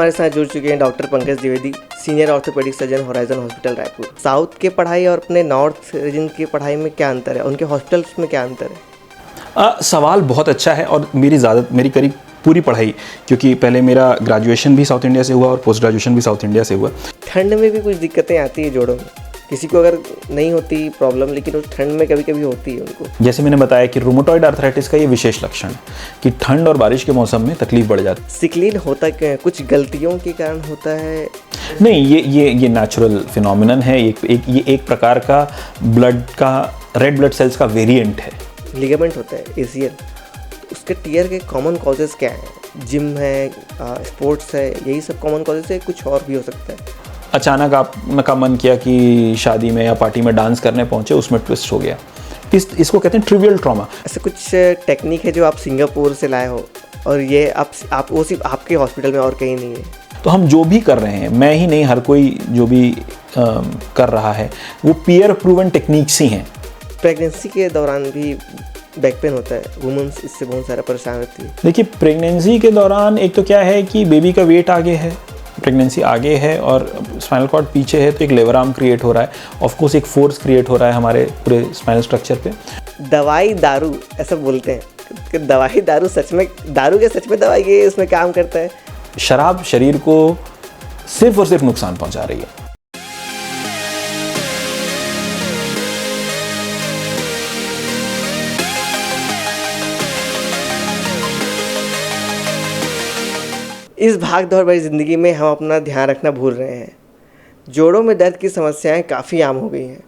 हमारे साथ जुड़ चुके हैं doctor Pankaj Dwivedi, senior orthopaedic surgeon, horizon hospital Raipur. South के पढ़ाई और अपने नॉर्थ रीजन की पढ़ाई में क्या अंतर है, उनके हॉस्पिटल्स में क्या अंतर है? सवाल बहुत अच्छा है और मेरी करीब पूरी पढ़ाई, क्योंकि पहले मेरा ग्रेजुएशन भी साउथ इंडिया से हुआ और पोस्ट ग्रेजुएशन भी साउथ इंडिया से हुआ। ठंड में भी कुछ दिक्कतें आती है जोड़ों में, किसी को अगर नहीं होती प्रॉब्लम, लेकिन उस ठंड में कभी कभी होती है उनको। जैसे मैंने बताया कि रूमेटॉइड आर्थराइटिस का ये विशेष लक्षण है कि ठंड और बारिश के मौसम में तकलीफ बढ़ जाती है। सिकलीन होता क्या है? कुछ गलतियों के कारण होता है? नहीं, ये नेचुरल फिनोमिनन है। ये एक प्रकार का ब्लड का, रेड ब्लड सेल्स का वेरिएंट है। लिगामेंट होता है एसीएल, उसके टीयर के कॉमन कॉजेज़ क्या हैं? जिम है, स्पोर्ट्स है, यही सब कॉमन कॉजेज़ है, कुछ और भी हो सकता है? अचानक आपका मन किया कि शादी में या पार्टी में डांस करने पहुंचे, उसमें ट्विस्ट हो गया। इसको कहते हैं ट्रिवियल ट्रॉमा। ऐसे कुछ टेक्निक है जो आप सिंगापुर से लाए हो और ये आप वो सिर्फ आपके हॉस्पिटल में और कहीं नहीं है? तो हम जो भी कर रहे हैं, मैं ही नहीं, हर कोई जो भी कर रहा है, वो पीयर प्रूवन टेक्निक्स ही हैं। प्रेगनेंसी के दौरान भी बैक पेन होता है, वुमेन्स इससे बहुत सारा परेशान होती है। देखिए, प्रेगनेंसी के दौरान एक तो क्या है कि बेबी का वेट आगे है, प्रेगनेंसी आगे है और स्पाइनल कॉर्ड पीछे है, तो एक लेवर आर्म क्रिएट हो रहा है। ऑफ कोर्स एक फोर्स क्रिएट हो रहा है हमारे पूरे स्पाइनल स्ट्रक्चर पे। दवाई दारू ऐसा बोलते हैं कि दवाई दारू सच में, दारू के सच में दवाई के इसमें काम करता है? शराब शरीर को सिर्फ और सिर्फ नुकसान पहुंचा रही है। इस भाग दौड़ भरी ज़िंदगी में हम अपना ध्यान रखना भूल रहे हैं। जोड़ों में दर्द की समस्याएं काफ़ी आम हो गई हैं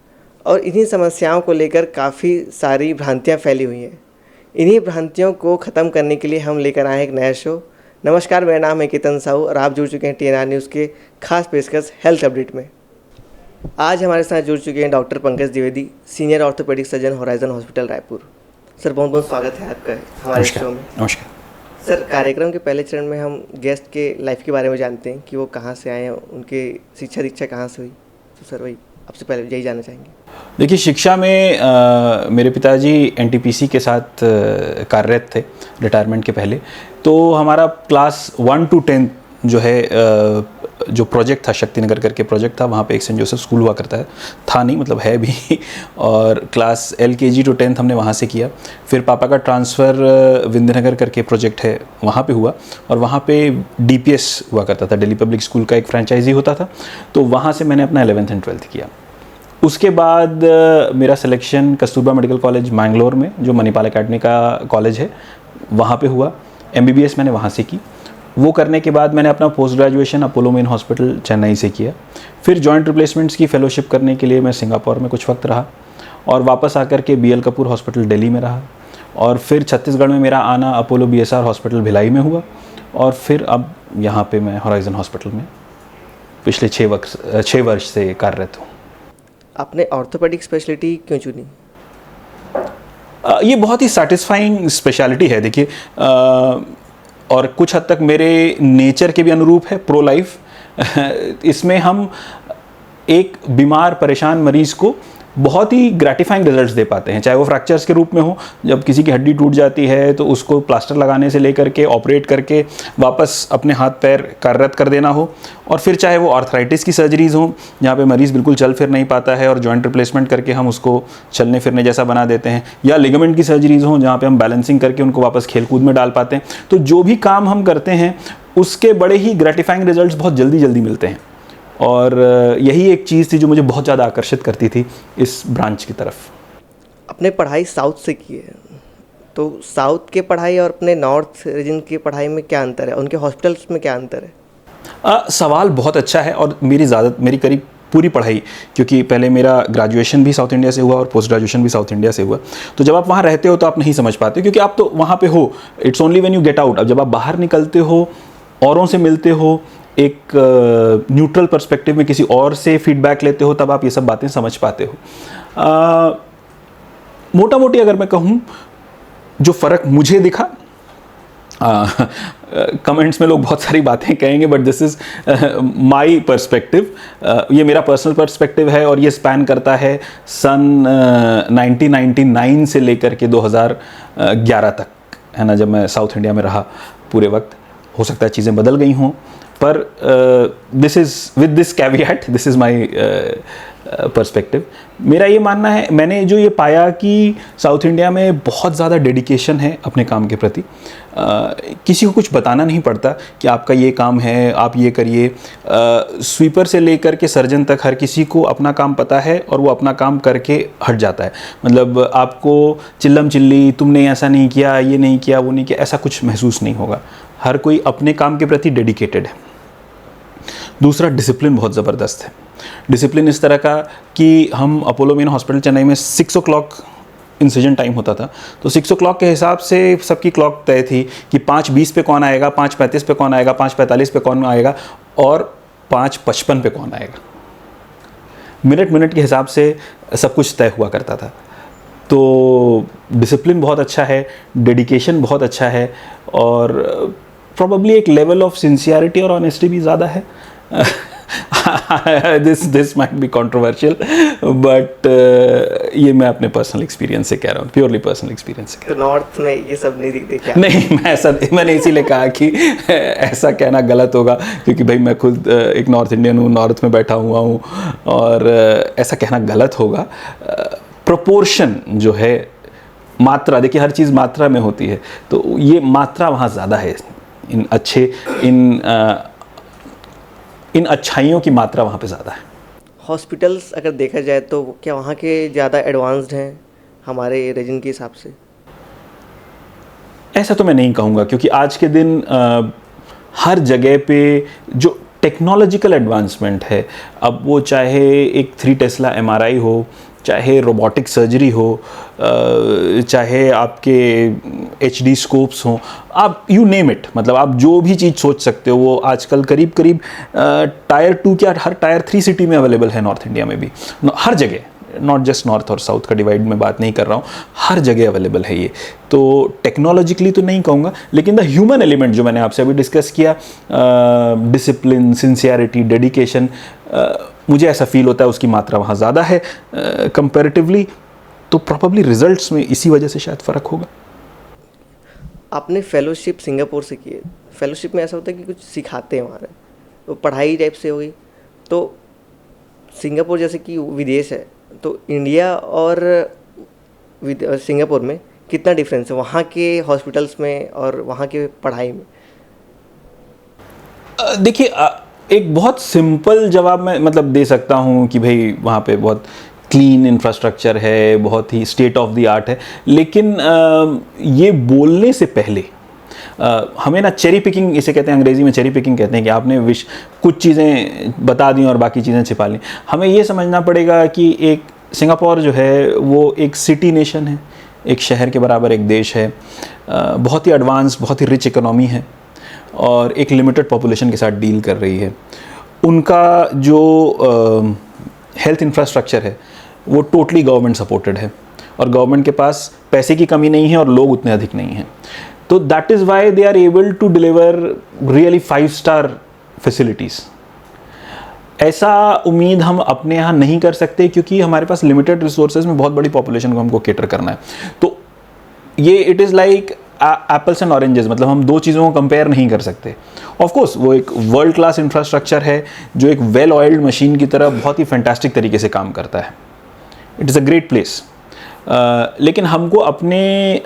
और इन्हीं समस्याओं को लेकर काफ़ी सारी भ्रांतियां फैली हुई हैं। इन्हीं भ्रांतियों को ख़त्म करने के लिए हम लेकर आए एक नया शो। नमस्कार, मेरा नाम है केतन साहू और आप जुड़ चुके हैं TNR न्यूज़ के खास पेशकश हेल्थ अपडेट में। आज हमारे साथ जुड़ चुके हैं doctor Pankaj Dwivedi, senior orthopaedic surgeon, horizon hospital Raipur. Sir, बहुत बहुत स्वागत है आपका हमारे शो में। नमस्कार सर, कार्यक्रम के पहले चरण में हम गेस्ट के लाइफ के बारे में जानते हैं कि वो कहाँ से आए हैं, उनके शिक्षा दीक्षा कहाँ से हुई। तो सर, वही आपसे पहले यही जानना चाहेंगे। देखिए, शिक्षा में मेरे पिताजी NTPC के साथ कार्यरत थे रिटायरमेंट के पहले। तो हमारा क्लास 1 to 10 जो है जो प्रोजेक्ट था, शक्तिनगर करके प्रोजेक्ट था, वहाँ पे एक सेंट जोसेफ स्कूल हुआ करता है, था नहीं मतलब है भी। और क्लास LKG to 10th हमने वहाँ से किया। फिर पापा का ट्रांसफ़र विंध्यनगर करके प्रोजेक्ट है, वहाँ पे हुआ और वहाँ पे DPS हुआ करता था, दिल्ली पब्लिक स्कूल का एक फ्रेंचाइजी होता था। तो वहाँ से मैंने अपना 11th and 12th किया। उसके बाद मेरा selection Kasturba medical college Mangalore में, जो मणिपाल एकेडमी का कॉलेज है, वहाँ पे हुआ। MBBS मैंने वहाँ से की। वो करने के बाद मैंने अपना post graduation Apollo main hospital Chennai से किया। फिर जॉइंट रिप्लेसमेंट्स की फेलोशिप करने के लिए मैं सिंगापुर में कुछ वक्त रहा और वापस आकर के BL कपूर हॉस्पिटल दिल्ली में रहा। और फिर छत्तीसगढ़ में मेरा आना अपोलो BSR हॉस्पिटल भिलाई में हुआ और फिर अब यहाँ पे मैं होराइजन हॉस्पिटल में पिछले 6 वर्ष से कार्यरत हूँ। आपने ऑर्थोपेडिक स्पेशलिटी क्यों चुनी? ये बहुत ही सेटिस्फाइंग स्पेशलिटी है। देखिए, और कुछ हद तक मेरे नेचर के भी अनुरूप है, प्रो लाइफ। इसमें हम एक बीमार परेशान मरीज़ को बहुत ही ग्रेटिफाइंग रिजल्ट्स दे पाते हैं, चाहे वो फ्रैक्चर्स के रूप में हो, जब किसी की हड्डी टूट जाती है तो उसको प्लास्टर लगाने से लेकर के ऑपरेट करके वापस अपने हाथ पैर कार्यरत कर देना हो, और फिर चाहे वो आर्थराइटिस की सर्जरीज़ हों जहाँ पे मरीज़ बिल्कुल चल फिर नहीं पाता है और जॉइंट रिप्लेसमेंट करके हम उसको चलने फिरने जैसा बना देते हैं, या लिगामेंट की सर्जरीज़ हों जहाँ पे हम बैलेंसिंग करके उनको वापस खेल कूद में डाल पाते हैं। तो जो भी काम हम करते हैं उसके बड़े ही ग्रेटिफाइंग रिजल्ट्स बहुत जल्दी मिलते हैं। और यही एक चीज़ थी जो मुझे बहुत ज़्यादा आकर्षित करती थी इस ब्रांच की तरफ। अपने पढ़ाई साउथ से की है, तो साउथ के पढ़ाई और अपने नॉर्थ रीजन की पढ़ाई में क्या अंतर है, उनके हॉस्पिटल्स में क्या अंतर है? सवाल बहुत अच्छा है और मेरी करीब पूरी पढ़ाई, क्योंकि पहले मेरा ग्रेजुएशन भी साउथ इंडिया से हुआ और पोस्ट ग्रेजुएशन भी साउथ इंडिया से हुआ। तो जब आप वहाँ रहते हो तो आप नहीं समझ पाते, क्योंकि आप तो वहाँ पे हो, it's only when you get out. अब जब आप बाहर निकलते हो, औरों से मिलते हो, एक न्यूट्रल पर्सपेक्टिव में किसी और से फीडबैक लेते हो, तब आप ये सब बातें समझ पाते हो। मोटा मोटी अगर मैं कहूँ जो फ़र्क मुझे दिखा, कमेंट्स में लोग बहुत सारी बातें कहेंगे, but this is my perspective. ये मेरा पर्सनल पर्सपेक्टिव है और ये स्पैन करता है सन 1999 से लेकर के 2011 तक, है ना, जब मैं साउथ इंडिया में रहा पूरे वक्त। हो सकता है चीज़ें बदल गई हों, पर this is with this caveat, this is my perspective. मेरा ये मानना है, मैंने जो ये पाया कि साउथ इंडिया में बहुत ज़्यादा डेडिकेशन है अपने काम के प्रति। किसी को कुछ बताना नहीं पड़ता कि आपका ये काम है, आप ये करिए। स्वीपर से लेकर के सर्जन तक हर किसी को अपना काम पता है और वो अपना काम करके हट जाता है। मतलब आपको चिल्लम चिल्ली, तुमने ऐसा नहीं किया, ये नहीं किया, वो नहीं किया, ऐसा कुछ महसूस नहीं होगा। हर कोई अपने काम के प्रति डेडिकेटेड है। दूसरा, डिसिप्लिन बहुत ज़बरदस्त है। डिसिप्लिन इस तरह का कि हम अपोलो मेन हॉस्पिटल चेन्नई में 6 o'clock इंसिजन टाइम होता था, तो 6 o'clock के हिसाब से सबकी क्लॉक तय थी कि 5:20 पे कौन आएगा, 5:35 पे कौन आएगा, 5:45 पे कौन आएगा और 5:55 पे कौन आएगा। मिनट मिनट के हिसाब से सब कुछ तय हुआ करता था। तो डिसिप्लिन बहुत अच्छा है, डेडिकेशन बहुत अच्छा है और प्रॉबली एक लेवल ऑफ सिंसियरिटी और ऑनेस्टी भी ज़्यादा है। this might be controversial, but ये मैं अपने पर्सनल एक्सपीरियंस से कह रहा हूँ, प्योरली पर्सनल एक्सपीरियंस से। तो नॉर्थ में ये सब नहीं दिखते क्या? नहीं, मैंने इसीलिए कहा कि ऐसा कहना गलत होगा, क्योंकि भाई मैं खुद एक नॉर्थ इंडियन हूँ, नॉर्थ में बैठा हुआ हूँ, और ऐसा कहना गलत होगा। प्रोपोर्शन जो है, मात्रा, देखिए हर चीज़ मात्रा में होती है, तो ये मात्रा वहाँ ज़्यादा है। इन अच्छाइयों की मात्रा वहाँ पे ज़्यादा है। हॉस्पिटल्स अगर देखा जाए तो क्या वहाँ के ज़्यादा एडवांस्ड हैं हमारे रीजन के हिसाब से? ऐसा तो मैं नहीं कहूँगा, क्योंकि आज के दिन हर जगह पे जो टेक्नोलॉजिकल एडवांसमेंट है, अब वो चाहे एक 3 टेस्ला MRI हो, चाहे रोबोटिक सर्जरी हो, चाहे आपके HD स्कोप्स हों, आप यू नेम इट, मतलब आप जो भी चीज़ सोच सकते हो वो आजकल करीब करीब टायर 2 क्या हर टायर 3 सिटी में अवेलेबल है। नॉर्थ इंडिया में भी हर जगह, नॉट जस्ट नॉर्थ और साउथ का डिवाइड में बात नहीं कर रहा हूँ, हर जगह अवेलेबल है ये। तो टेक्नोलॉजिकली तो नहीं कहूँगा, लेकिन द ह्यूमन एलिमेंट जो मैंने आपसे अभी डिस्कस किया, डिसिप्लिन, सिंसियरिटी, डेडिकेशन, मुझे ऐसा फील होता है उसकी मात्रा वहाँ ज़्यादा है कंपैरेटिवली। तो प्रॉबली रिजल्ट्स में इसी वजह से शायद फ़र्क होगा। आपने फेलोशिप सिंगापुर से की है। फेलोशिप में ऐसा होता है कि कुछ सिखाते हैं वहाँ, तो पढ़ाई टाइप से हो गई। तो सिंगापुर जैसे कि विदेश है, तो इंडिया और सिंगापुर में कितना डिफरेंस है वहाँ के हॉस्पिटल्स में और वहाँ के पढ़ाई में? देखिए, एक बहुत सिंपल जवाब मैं मतलब दे सकता हूँ कि भाई वहाँ पे बहुत क्लीन इंफ्रास्ट्रक्चर है, बहुत ही स्टेट ऑफ द आर्ट है, लेकिन ये बोलने से पहले हमें ना चेरी पिकिंग, इसे कहते हैं अंग्रेज़ी में चेरी पिकिंग कहते हैं, कि आपने कुछ चीज़ें बता दी और बाकी चीज़ें छिपा ली। हमें ये समझना पड़ेगा कि एक सिंगापुर जो है वो एक सिटी नेशन है, एक शहर के बराबर एक देश है, बहुत ही एडवांस, बहुत ही रिच इकोनॉमी है और एक लिमिटेड पॉपुलेशन के साथ डील कर रही है। उनका जो हेल्थ इंफ्रास्ट्रक्चर है वो टोटली गवर्नमेंट सपोर्टेड है और गवर्नमेंट के पास पैसे की कमी नहीं है और लोग उतने अधिक नहीं हैं। तो that is why they are able to deliver really 5-star facilities. ऐसा उम्मीद हम अपने यहाँ नहीं कर सकते, क्योंकि हमारे पास लिमिटेड रिसोर्सेज में बहुत बड़ी पॉपुलेशन को हमको केटर करना है। तो ये it is like apples and oranges, मतलब हम दो चीज़ों को कंपेयर नहीं कर सकते। ऑफ कोर्स वो एक वर्ल्ड क्लास इंफ्रास्ट्रक्चर है जो एक वेल ऑयल्ड मशीन की तरह बहुत ही फैंटास्टिक तरीके से काम करता है। It is a great place, लेकिन हमको अपने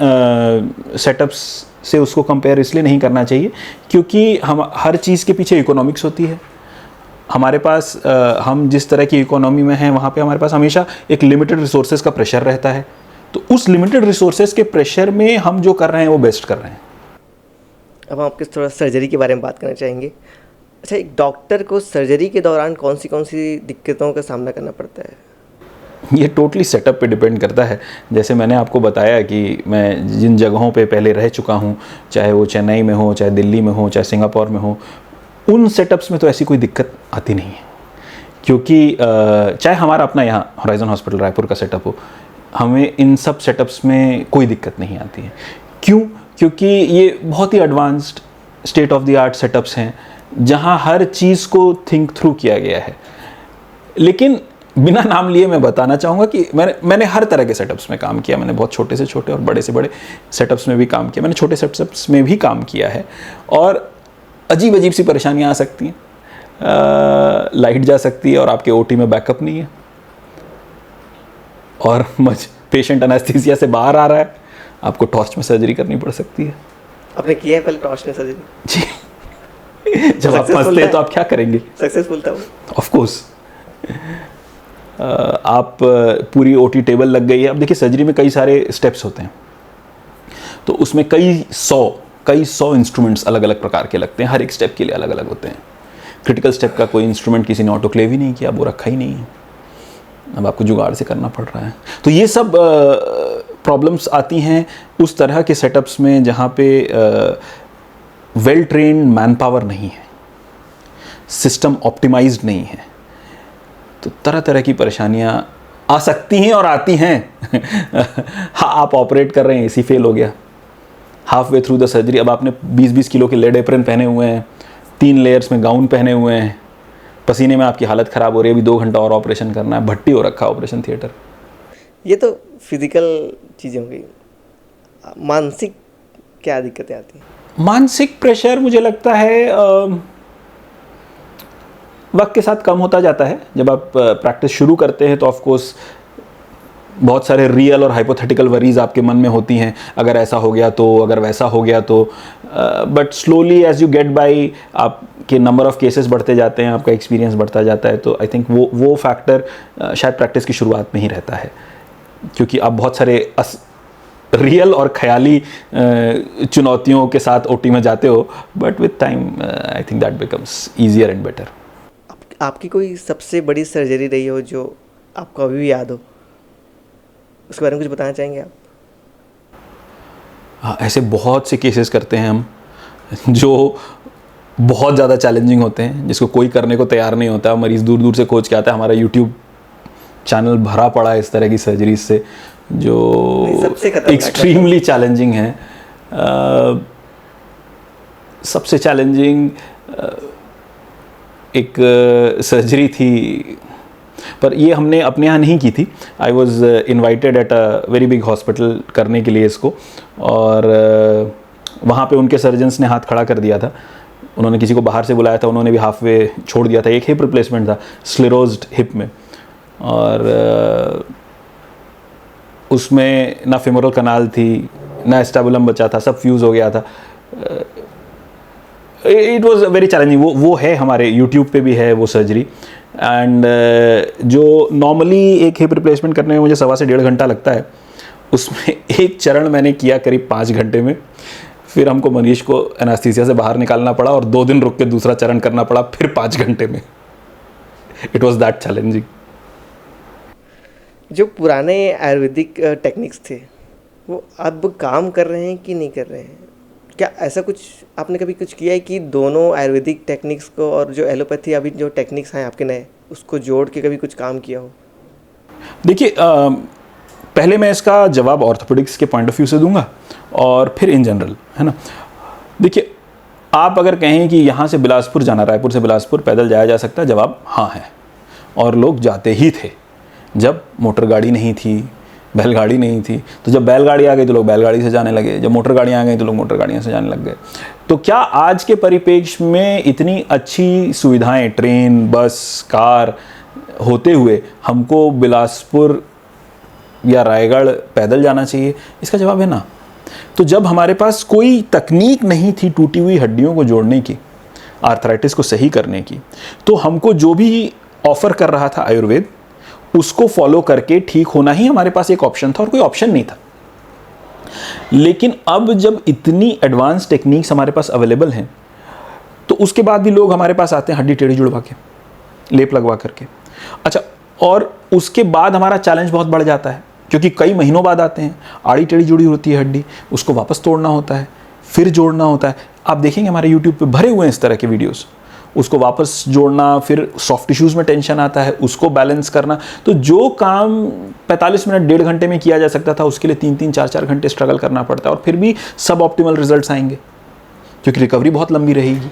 सेटअप्स से उसको कंपेयर इसलिए नहीं करना चाहिए क्योंकि हम हर चीज़ के पीछे इकोनॉमिक्स होती है। हमारे पास हम जिस तरह की इकोनॉमी में हैं वहाँ पे हमारे पास हमेशा एक लिमिटेड रिसोर्सेज का प्रेशर रहता है। तो उस लिमिटेड रिसोर्सेज के प्रेशर में हम जो कर रहे हैं वो बेस्ट कर रहे हैं। अब हम आपके थोड़ा सर्जरी के बारे में बात करना चाहेंगे। अच्छा, एक डॉक्टर को सर्जरी के दौरान कौन सी दिक्कतों का सामना करना पड़ता है? ये टोटली सेटअप पे डिपेंड करता है। जैसे मैंने आपको बताया कि मैं जिन जगहों पे पहले रह चुका हूँ, चाहे वो चेन्नई में हो, चाहे दिल्ली में हो, चाहे सिंगापुर में हो, उन सेटअप्स में तो ऐसी कोई दिक्कत आती नहीं है। क्योंकि चाहे हमारा अपना यहाँ होराइजन हॉस्पिटल रायपुर का सेटअप हो, हमें इन सब सेटअप्स में कोई दिक्कत नहीं आती है। क्यों? क्योंकि ये बहुत ही advanced state of the art setups हैं जहाँ हर चीज़ को थिंक थ्रू किया गया है। लेकिन बिना नाम लिए मैं बताना चाहूँगा कि मैंने हर तरह के सेटअप्स में काम किया। मैंने बहुत छोटे से छोटे और बड़े से बड़े सेटअप्स में भी काम किया। मैंने छोटे सेटअप्स में भी काम किया है और अजीब अजीब सी परेशानियाँ आ सकती हैं। लाइट जा सकती है और आपके ओटी में बैकअप नहीं है, और पेशेंट एनेस्थीसिया से बाहर आ रहा है, आपको टॉर्च में सर्जरी करनी पड़ सकती है। आपने किया है पहले टॉर्च में सर्जरी? जी। जब आप फंसते हैं तो आप क्या करेंगे? सक्सेसफुल था वो? Of course. आप पूरी ओटी टेबल लग गई है। अब देखिए सर्जरी में कई सारे स्टेप्स होते हैं, तो उसमें कई सौ इंस्ट्रूमेंट्स अलग अलग प्रकार के लगते हैं, हर एक स्टेप के लिए अलग अलग होते हैं। क्रिटिकल स्टेप का कोई इंस्ट्रूमेंट किसी ने ऑटोक्लेव ही नहीं किया, वो रखा ही नहीं है, अब आपको जुगाड़ से करना पड़ रहा है। तो ये सब प्रॉब्लम्स आती हैं उस तरह के सेटअप्स में जहाँ पे वेल ट्रेन्ड मैन पावर नहीं है, सिस्टम ऑप्टिमाइज्ड नहीं है, तो तरह तरह की परेशानियाँ आ सकती हैं और आती हैं। हाँ, आप ऑपरेट कर रहे हैं, एसी फेल हो गया, half way through the surgery, अब आपने 20-20 किलो के लेड एप्रन पहने हुए हैं, 3 लेयर्स में गाउन पहने हुए हैं, पसीने में आपकी हालत ख़राब हो रही है, अभी 2 घंटा और ऑपरेशन करना है, भट्टी हो रखा है ऑपरेशन थिएटर। ये तो फिजिकल चीज़ें हो गई। मानसिक क्या दिक्कतें आती हैं? मानसिक प्रेशर मुझे लगता है वक्त के साथ कम होता जाता है। जब आप प्रैक्टिस शुरू करते हैं तो ऑफ कोर्स बहुत सारे रियल और हाइपोथेटिकल वरीज आपके मन में होती हैं, अगर ऐसा हो गया तो, अगर वैसा हो गया तो, but slowly as you get by आपके नंबर ऑफ केसेस बढ़ते जाते हैं, आपका एक्सपीरियंस बढ़ता जाता है, तो आई थिंक वो फैक्टर शायद प्रैक्टिस की शुरुआत में ही रहता है, क्योंकि आप बहुत सारे रियल और ख्याली चुनौतियों के साथ ओटी में जाते हो, but with time I think that becomes easier and better. आपकी कोई सबसे बड़ी सर्जरी रही हो जो आपको अभी भी याद हो, उसके बारे में कुछ बताना चाहेंगे आप? हाँ, ऐसे बहुत से केसेस करते हैं हम जो बहुत ज़्यादा चैलेंजिंग होते हैं, जिसको कोई करने को तैयार नहीं होता। मरीज़ दूर दूर से खोज के आता है। हमारा यूट्यूब चैनल भरा पड़ा है इस तरह की सर्जरीज से जो एक्सट्रीमली चैलेंजिंग है। सबसे चैलेंजिंग एक सर्जरी थी, पर ये हमने अपने यहाँ नहीं की थी। I was invited at a very big hospital करने के लिए इसको, और वहाँ पे उनके सर्जन्स ने हाथ खड़ा कर दिया था। उन्होंने किसी को बाहर से बुलाया था, उन्होंने भी हाफ वे छोड़ दिया था। एक हिप रिप्लेसमेंट था, स्क्लेरोज्ड हिप में, और उसमें ना फेमोरल कनाल थी, ना एस्टेबुलम बचा था, सब फ्यूज़ हो गया था। It was very challenging. वो है, हमारे यूट्यूब पे भी है वो सर्जरी। एंड जो नॉर्मली एक हिप रिप्लेसमेंट करने में मुझे 1.25 से 1.5 घंटा लगता है, उसमें एक चरण मैंने किया करीब 5 घंटे में। फिर हमको मरीज को एनास्थीसिया से बाहर निकालना पड़ा और 2 दिन रुक के दूसरा चरण करना पड़ा, फिर 5 घंटे में। It was that challenging. जो पुराने आयुर्वेदिक टेक्निक्स थे वो अब काम कर रहे हैं कि नहीं कर रहे हैं? क्या ऐसा कुछ आपने कभी कुछ किया है कि दोनों आयुर्वेदिक टेक्निक्स को और जो एलोपैथी अभी जो टेक्निक्स हैं आपके नए, उसको जोड़ के कभी कुछ काम किया हो? देखिए, पहले मैं इसका जवाब ऑर्थोपेडिक्स के पॉइंट ऑफ व्यू से दूंगा और फिर इन जनरल, है ना। देखिए, आप अगर कहें कि यहाँ से बिलासपुर जाना, रायपुर से बिलासपुर पैदल जाया जा सकता है, जवाब हाँ है। और लोग जाते ही थे जब मोटर गाड़ी नहीं थी, बैलगाड़ी नहीं थी। तो जब बैलगाड़ी आ गई तो लोग बैलगाड़ी से जाने लगे, जब मोटर गाड़ियाँ आ गई तो लोग मोटर गाड़ियों से जाने लग गए। तो क्या आज के परिप्रेक्ष्य में इतनी अच्छी सुविधाएं, ट्रेन, बस, कार होते हुए हमको बिलासपुर या रायगढ़ पैदल जाना चाहिए? इसका जवाब है ना। तो जब हमारे पास कोई तकनीक नहीं थी टूटी हुई हड्डियों को जोड़ने की, आर्थराइटिस को सही करने की, तो हमको जो भी ऑफर कर रहा था आयुर्वेद, उसको फॉलो करके ठीक होना ही हमारे पास एक ऑप्शन था, और कोई ऑप्शन नहीं था। लेकिन अब जब इतनी एडवांस टेक्निक्स हमारे पास अवेलेबल हैं, तो उसके बाद भी लोग हमारे पास आते हैं हड्डी टेढ़ी जुड़वा के, लेप लगवा करके। अच्छा, और उसके बाद हमारा चैलेंज बहुत बढ़ जाता है, क्योंकि कई महीनों बाद आते हैं, आड़ी टेढ़ी जुड़ी होती है हड्डी, उसको वापस तोड़ना होता है, फिर जोड़ना होता है। आप देखेंगे हमारे यूट्यूब पे भरे हुए हैं इस तरह के वीडियोस, उसको वापस जोड़ना, फिर सॉफ्ट टिश्यूज़ में टेंशन आता है, उसको बैलेंस करना। तो जो काम 45 मिनट 1.5 घंटे में किया जा सकता था, उसके लिए 3-3, 4-4 घंटे स्ट्रगल करना पड़ता है, और फिर भी सब ऑप्टिमल रिजल्ट्स आएंगे, क्योंकि रिकवरी बहुत लंबी रहेगी।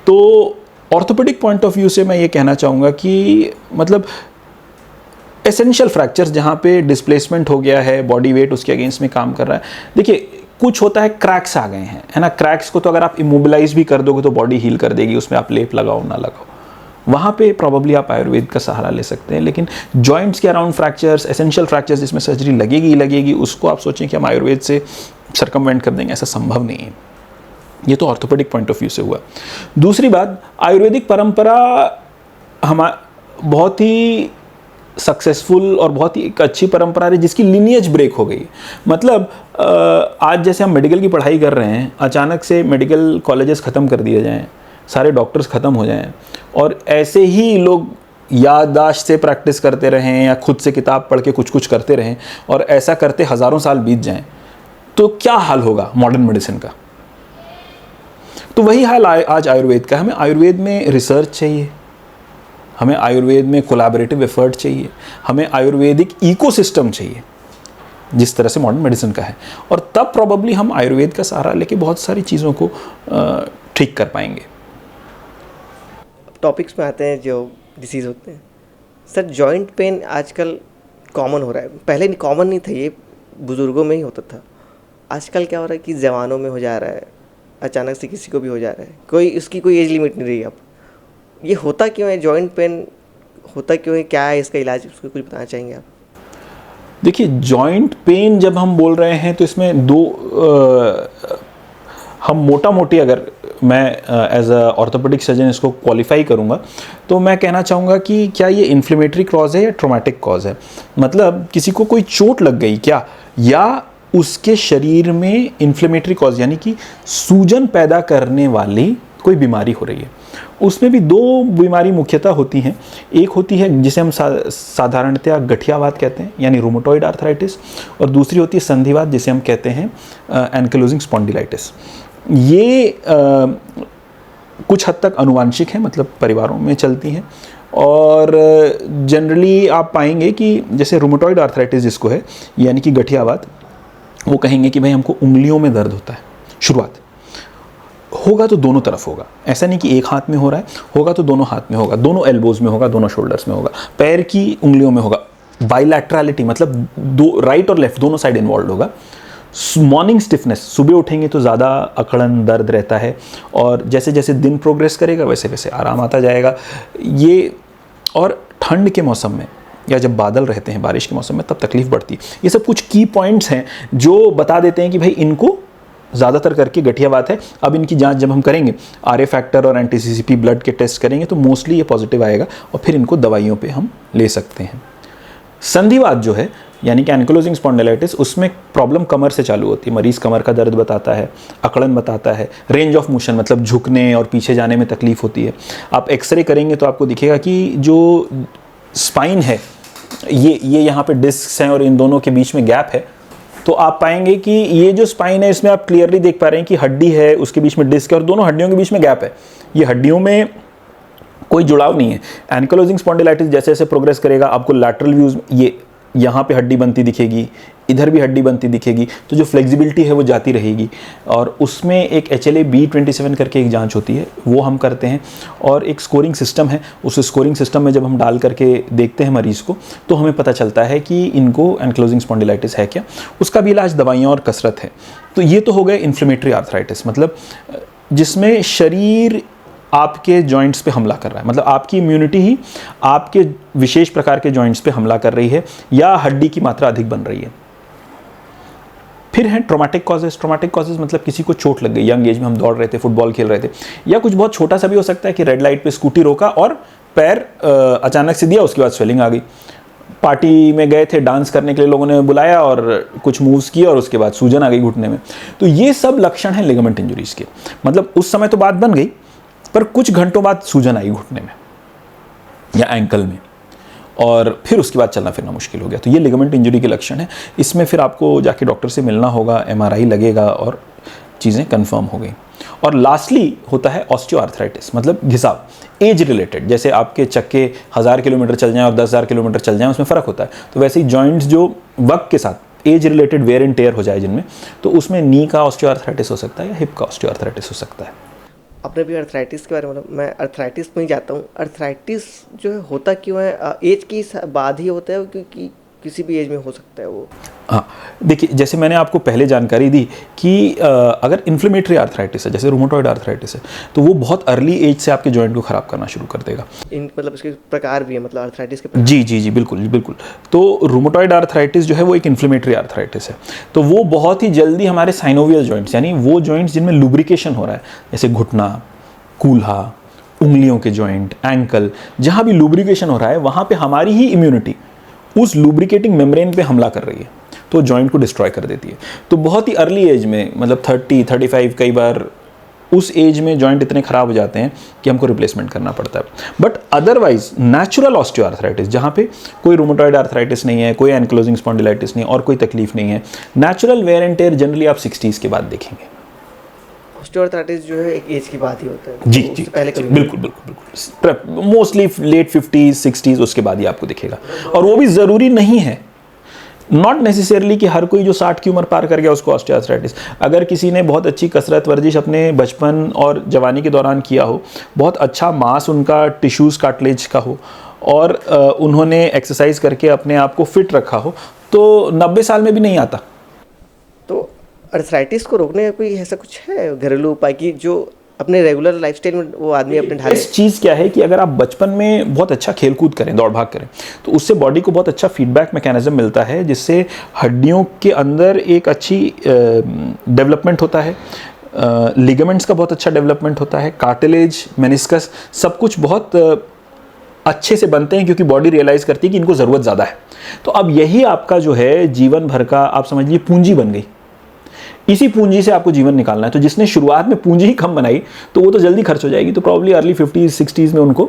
तो ऑर्थोपेडिक पॉइंट ऑफ व्यू से मैं ये कहना चाहूँगा कि मतलब एसेंशियल फ्रैक्चर्स जहाँ पे डिस्प्लेसमेंट हो गया है, बॉडी वेट उसके अगेंस्ट में काम कर रहा है। देखिए, कुछ होता है क्रैक्स आ गए हैं, है ना, क्रैक्स को तो अगर आप इमोबिलाइज भी कर दोगे तो बॉडी हील कर देगी, उसमें आप लेप लगाओ ना लगाओ, वहाँ पे प्रॉब्ली आप आयुर्वेद का सहारा ले सकते हैं। लेकिन जॉइंट्स के अराउंड फ्रैक्चर्स, एसेंशियल फ्रैक्चर्स जिसमें सर्जरी लगेगी ही लगेगी, उसको आप सोचें कि हम आयुर्वेद से सर्कमवेंट कर देंगे, ऐसा संभव नहीं है। ये तो ऑर्थोपेडिक पॉइंट ऑफ व्यू से हुआ। दूसरी बात, आयुर्वेदिक परंपरा बहुत ही सक्सेसफुल और बहुत ही एक अच्छी परंपरा है जिसकी लिनियज ब्रेक हो गई। मतलब आज जैसे हम मेडिकल की पढ़ाई कर रहे हैं, अचानक से मेडिकल कॉलेजेस ख़त्म कर दिए जाएं, सारे डॉक्टर्स ख़त्म हो जाएं और ऐसे ही लोग याददाश्त से प्रैक्टिस करते रहें या खुद से किताब पढ़ के कुछ कुछ करते रहें और ऐसा करते हज़ारों साल बीत जाएं, तो क्या हाल होगा मॉडर्न मेडिसिन का। तो वही हाल आज आयुर्वेद का। हमें आयुर्वेद में रिसर्च चाहिए, हमें आयुर्वेद में कोलैबोरेटिव एफर्ट चाहिए, हमें आयुर्वेदिक इकोसिस्टम चाहिए जिस तरह से मॉडर्न मेडिसिन का है, और तब प्रॉबली हम आयुर्वेद का सहारा लेके बहुत सारी चीज़ों को ठीक कर पाएंगे। टॉपिक्स में आते हैं जो डिसीज़ होते हैं। सर, जॉइंट पेन आजकल कॉमन हो रहा है, पहले कॉमन नहीं था, ये बुज़ुर्गों में ही होता था। आजकल क्या हो रहा है कि जवानों में हो जा रहा है, अचानक से किसी को भी हो जा रहा है, कोई इसकी कोई एज लिमिट नहीं रही। अब ये होता क्यों है, जॉइंट पेन होता क्यों है, क्या है इसका इलाज, उसको कुछ बताना चाहेंगे आप? देखिए, जॉइंट पेन जब हम बोल रहे हैं तो इसमें दो हम मोटा मोटी अगर मैं एज अ ऑर्थोपेडिक सर्जन इसको क्वालिफाई करूंगा तो मैं कहना चाहूँगा कि क्या ये इन्फ्लेमेटरी कॉज है या ट्रोमेटिक कॉज है। मतलब किसी को कोई चोट लग गई क्या, या उसके शरीर में इन्फ्लेमेटरी कॉज यानी कि सूजन पैदा करने वाली कोई बीमारी हो रही है। उसमें भी दो बीमारी मुख्यतः होती हैं। एक होती है जिसे हम साधारणतया गठियावात कहते हैं यानी रूमेटॉइड आर्थराइटिस, और दूसरी होती है संधिवात जिसे हम कहते हैं एंकिलोजिंग स्पॉन्डिलाइटिस। ये कुछ हद तक अनुवांशिक है, मतलब परिवारों में चलती हैं, और जनरली आप पाएंगे कि जैसे रूमेटॉइड आर्थराइटिस जिसको है यानी कि गठियावात, वो कहेंगे कि भाई हमको उंगलियों में दर्द होता है। शुरुआत होगा तो दोनों तरफ होगा, ऐसा नहीं कि एक हाथ में हो रहा है, होगा तो दोनों हाथ में होगा, दोनों एल्बोज में होगा, दोनों शोल्डर्स में होगा, पैर की उंगलियों में होगा। बाइलैटरलिटी मतलब दो, राइट और लेफ्ट दोनों साइड इन्वॉल्व होगा। मॉर्निंग स्टिफनेस, सुबह उठेंगे तो ज़्यादा अकड़न दर्द रहता है, और जैसे जैसे दिन प्रोग्रेस करेगा वैसे वैसे आराम आता जाएगा। ये और ठंड के मौसम में या जब बादल रहते हैं बारिश के मौसम में तब तकलीफ बढ़ती है। ये सब कुछ की पॉइंट्स हैं जो बता देते हैं कि भाई इनको ज़्यादातर करके गठियावात है। अब इनकी जांच जब हम करेंगे, आरए फैक्टर और एंटी-सीसीपी ब्लड के टेस्ट करेंगे तो मोस्टली ये पॉजिटिव आएगा और फिर इनको दवाइयों पे हम ले सकते हैं। संधिवात जो है यानी कि एंकिलोजिंग स्पॉन्डिलाइटिस, उसमें प्रॉब्लम कमर से चालू होती है। मरीज़ कमर का दर्द बताता है, अकड़न बताता है, रेंज ऑफ मोशन मतलब झुकने और पीछे जाने में तकलीफ होती है। आप एक्सरे करेंगे तो आपको दिखेगा कि जो स्पाइन है ये यहाँ पे डिस्क हैं और इन दोनों के बीच में गैप है। तो आप पाएंगे कि ये जो स्पाइन है इसमें आप क्लियरली देख पा रहे हैं कि हड्डी है, उसके बीच में डिस्क है और दोनों हड्डियों के बीच में गैप है। ये हड्डियों में कोई जुड़ाव नहीं है। एंकिलोजिंग स्पॉन्डिलाइटिस जैसे जैसे प्रोग्रेस करेगा आपको लैटरल व्यूज, ये यहाँ पे हड्डी बनती दिखेगी, इधर भी हड्डी बनती दिखेगी, तो जो फ्लेक्सिबिलिटी है वो जाती रहेगी। और उसमें एक HLA-B27 करके एक जांच होती है, वो हम करते हैं, और एक स्कोरिंग सिस्टम है। उस स्कोरिंग सिस्टम में जब हम डाल करके देखते हैं मरीज़ को तो हमें पता चलता है कि इनको एंकिलोजिंग स्पॉन्डिलाइटिस है क्या। उसका भी इलाज दवाइयाँ और कसरत है। तो ये तो हो गए इन्फ्लेमेटरी आर्थराइटिस, मतलब जिसमें शरीर आपके जॉइंट्स पे हमला कर रहा है, मतलब आपकी इम्यूनिटी ही आपके विशेष प्रकार के जॉइंट्स पे हमला कर रही है या हड्डी की मात्रा अधिक बन रही है। फिर है ट्रॉमेटिक कॉजेज। ट्रॉमेटिक कॉजेज मतलब किसी को चोट लग गई, यंग एज में हम दौड़ रहे थे, फुटबॉल खेल रहे थे, या कुछ बहुत छोटा सा भी हो सकता है कि रेड लाइट पे स्कूटी रोका और पैर अचानक से दिया, उसके बाद स्वेलिंग आ गई। पार्टी में गए थे, डांस करने के लिए लोगों ने बुलाया और कुछ मूव्स किए और उसके बाद सूजन आ गई घुटने में। तो ये सब लक्षण हैं लिगामेंट इंजरीज के। मतलब उस समय तो बात बन गई पर कुछ घंटों बाद सूजन आई घुटने में या एंकल में, और फिर उसके बाद चलना फिरना मुश्किल हो गया। तो ये लिगामेंट इंजरी के लक्षण है। इसमें फिर आपको जाके डॉक्टर से मिलना होगा, MRI लगेगा और चीज़ें कंफर्म हो गई। और लास्टली होता है ऑस्टियोआर्थराइटिस, मतलब घिसाव, एज रिलेटेड। जैसे आपके चक्के 1000 किलोमीटर चल जाएं और 10,000 किलोमीटर चल जाएं, उसमें फ़र्क होता है। तो वैसे ही जॉइंट्स जो वक्त के साथ age related wear and tear हो जाए जिनमें, तो उसमें नी का ऑस्टियोआर्थराइटिस हो सकता है या हिप का ऑस्टियोआर्थराइटिस हो सकता है। आपने भी अर्थराइटिस के बारे में, मतलब मैं अर्थराइटिस में ही जाता हूँ। अर्थराइटिस जो है होता क्यों है, एज की बाद ही होता है क्योंकि किसी भी एज में हो सकता है वो? हाँ, देखिए जैसे मैंने आपको पहले जानकारी दी कि अगर इन्फ्लेमेटरी आर्थराइटिस है, जैसे रूमेटॉइड आर्थराइटिस है, तो वो बहुत अर्ली एज से आपके जॉइंट को ख़राब करना शुरू कर देगा। मतलब इसके प्रकार भी है, मतलब आर्थराइटिस के प्रकार? जी जी जी, बिल्कुल बिल्कुल। तो रूमेटॉइड आर्थराइटिस जो है वो एक इन्फ्लेमेटरी आर्थराइटिस है। तो वो बहुत ही जल्दी हमारे साइनोवियल जॉइंट्स, यानी वो जॉइंट्स जिनमें लुब्रिकेशन हो रहा है, जैसे घुटना, कूल्हा, उंगलियों के जॉइंट, एंकल, जहाँ भी लुब्रिकेशन हो रहा है वहाँ पे हमारी ही इम्यूनिटी उस लुब्रिकेटिंग मेम्ब्रेन पे हमला कर रही है, तो जॉइंट को डिस्ट्रॉय कर देती है। तो बहुत ही अर्ली एज में, मतलब 30, 35, कई बार उस एज में जॉइंट इतने खराब हो जाते हैं कि हमको रिप्लेसमेंट करना पड़ता है। बट अदरवाइज नेचुरल ऑस्टियोआर्थराइटिस, जहाँ पे कोई रूमेटॉइड आर्थराइटिस नहीं है, कोई एनक्लोजिंग स्पॉन्डिलाइटिस नहीं है और कोई तकलीफ नहीं है, natural wear and tear generally आप 60s के बाद देखेंगे। ऑस्टियोआर्थराइटिस जो है एक एज के बाद ही होता है? जी तो जी, उससे पहले कभी? बिल्कुल बिल्कुल बिल्कुल, मोस्टली लेट 50s 60s उसके बाद ही आपको दिखेगा। और वो भी ज़रूरी नहीं है, नॉट नेसेसरली कि हर कोई जो 60 की उम्र पार कर गया उसको ऑस्टियोआर्थराइटिस। अगर किसी ने बहुत अच्छी कसरत वर्जिश अपने बचपन और जवानी के दौरान किया हो, बहुत अच्छा मांस उनका टिश्यूज़ कार्टिलेज का हो, और उन्होंने एक्सरसाइज करके अपने आप को फिट रखा हो, तो 90 साल में भी नहीं आता। तो अर्थराइटिस को रोकने का कोई ऐसा कुछ है घरेलू उपाय कि जो अपने रेगुलर लाइफस्टाइल में वो आदमी अपने ढाले? इस चीज़ क्या है कि अगर आप बचपन में बहुत अच्छा खेल कूद करें, दौड़ भाग करें, तो उससे बॉडी को बहुत अच्छा फीडबैक मैकेनिज्म मिलता है, जिससे हड्डियों के अंदर एक अच्छी डेवलपमेंट होता है, लिगामेंट्स का बहुत अच्छा डेवलपमेंट होता है, कार्टिलेज, मेनिस्कस, सब कुछ बहुत अच्छे से बनते हैं, क्योंकि बॉडी रियलाइज़ करती है कि इनको ज़रूरत ज़्यादा है। तो अब यही आपका जो है जीवन भर का, आप समझिए, पूंजी बन गई। इसी पूंजी से आपको जीवन निकालना है। तो जिसने शुरुआत में पूंजी ही कम बनाई, तो वो तो जल्दी खर्च हो जाएगी, तो प्रॉब्ली अर्ली 50s 60s में उनको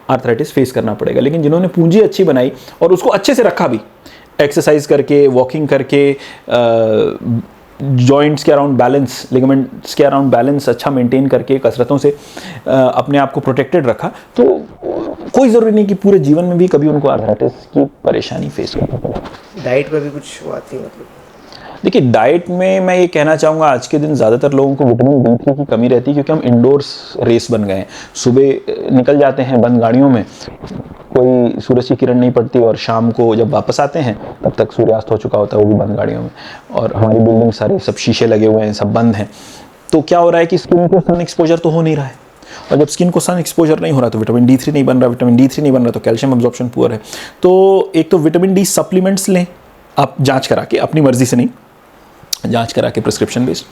आर्थराइटिस फेस करना पड़ेगा। लेकिन जिन्होंने पूंजी अच्छी बनाई और उसको अच्छे से रखा भी, एक्सरसाइज करके, वॉकिंग करके, जॉइंट्स के अराउंड बैलेंस, लिगामेंट्स के अराउंड बैलेंस अच्छा मेंटेन करके, कसरतों से अपने आप को प्रोटेक्टेड रखा, तो कोई ज़रूरी नहीं कि पूरे जीवन में भी कभी उनको आर्थराइटिस की परेशानी फेस करना पड़े। डाइट में भी कुछ आती है मतलब? देखिए, डाइट में मैं ये कहना चाहूँगा, आज के दिन ज़्यादातर लोगों को विटामिन D3 की कमी रहती है, क्योंकि हम इंडोर्स रेस बन गए हैं। सुबह निकल जाते हैं बंद गाड़ियों में, कोई सूरज की किरण नहीं पड़ती, और शाम को जब वापस आते हैं तब तक सूर्यास्त हो चुका होता है, वो भी बंद गाड़ियों में। और हमारी बिल्डिंग सारे सब शीशे लगे हुए हैं, सब बंद हैं। तो क्या हो रहा है कि स्किन को सन एक्सपोजर तो हो नहीं रहा है, और जब स्किन को सन एक्सपोजर नहीं हो रहा तो विटामिन D3 नहीं बन रहा, विटामिन D3 नहीं बन रहा तो कैल्शियम अब्जॉर्प्शन पुअर है। तो एक तो विटामिन D सप्लीमेंट्स लें आप, जांच करा के, अपनी मर्जी से नहीं, जांच करा के प्रिस्क्रिप्शन बेस्ड।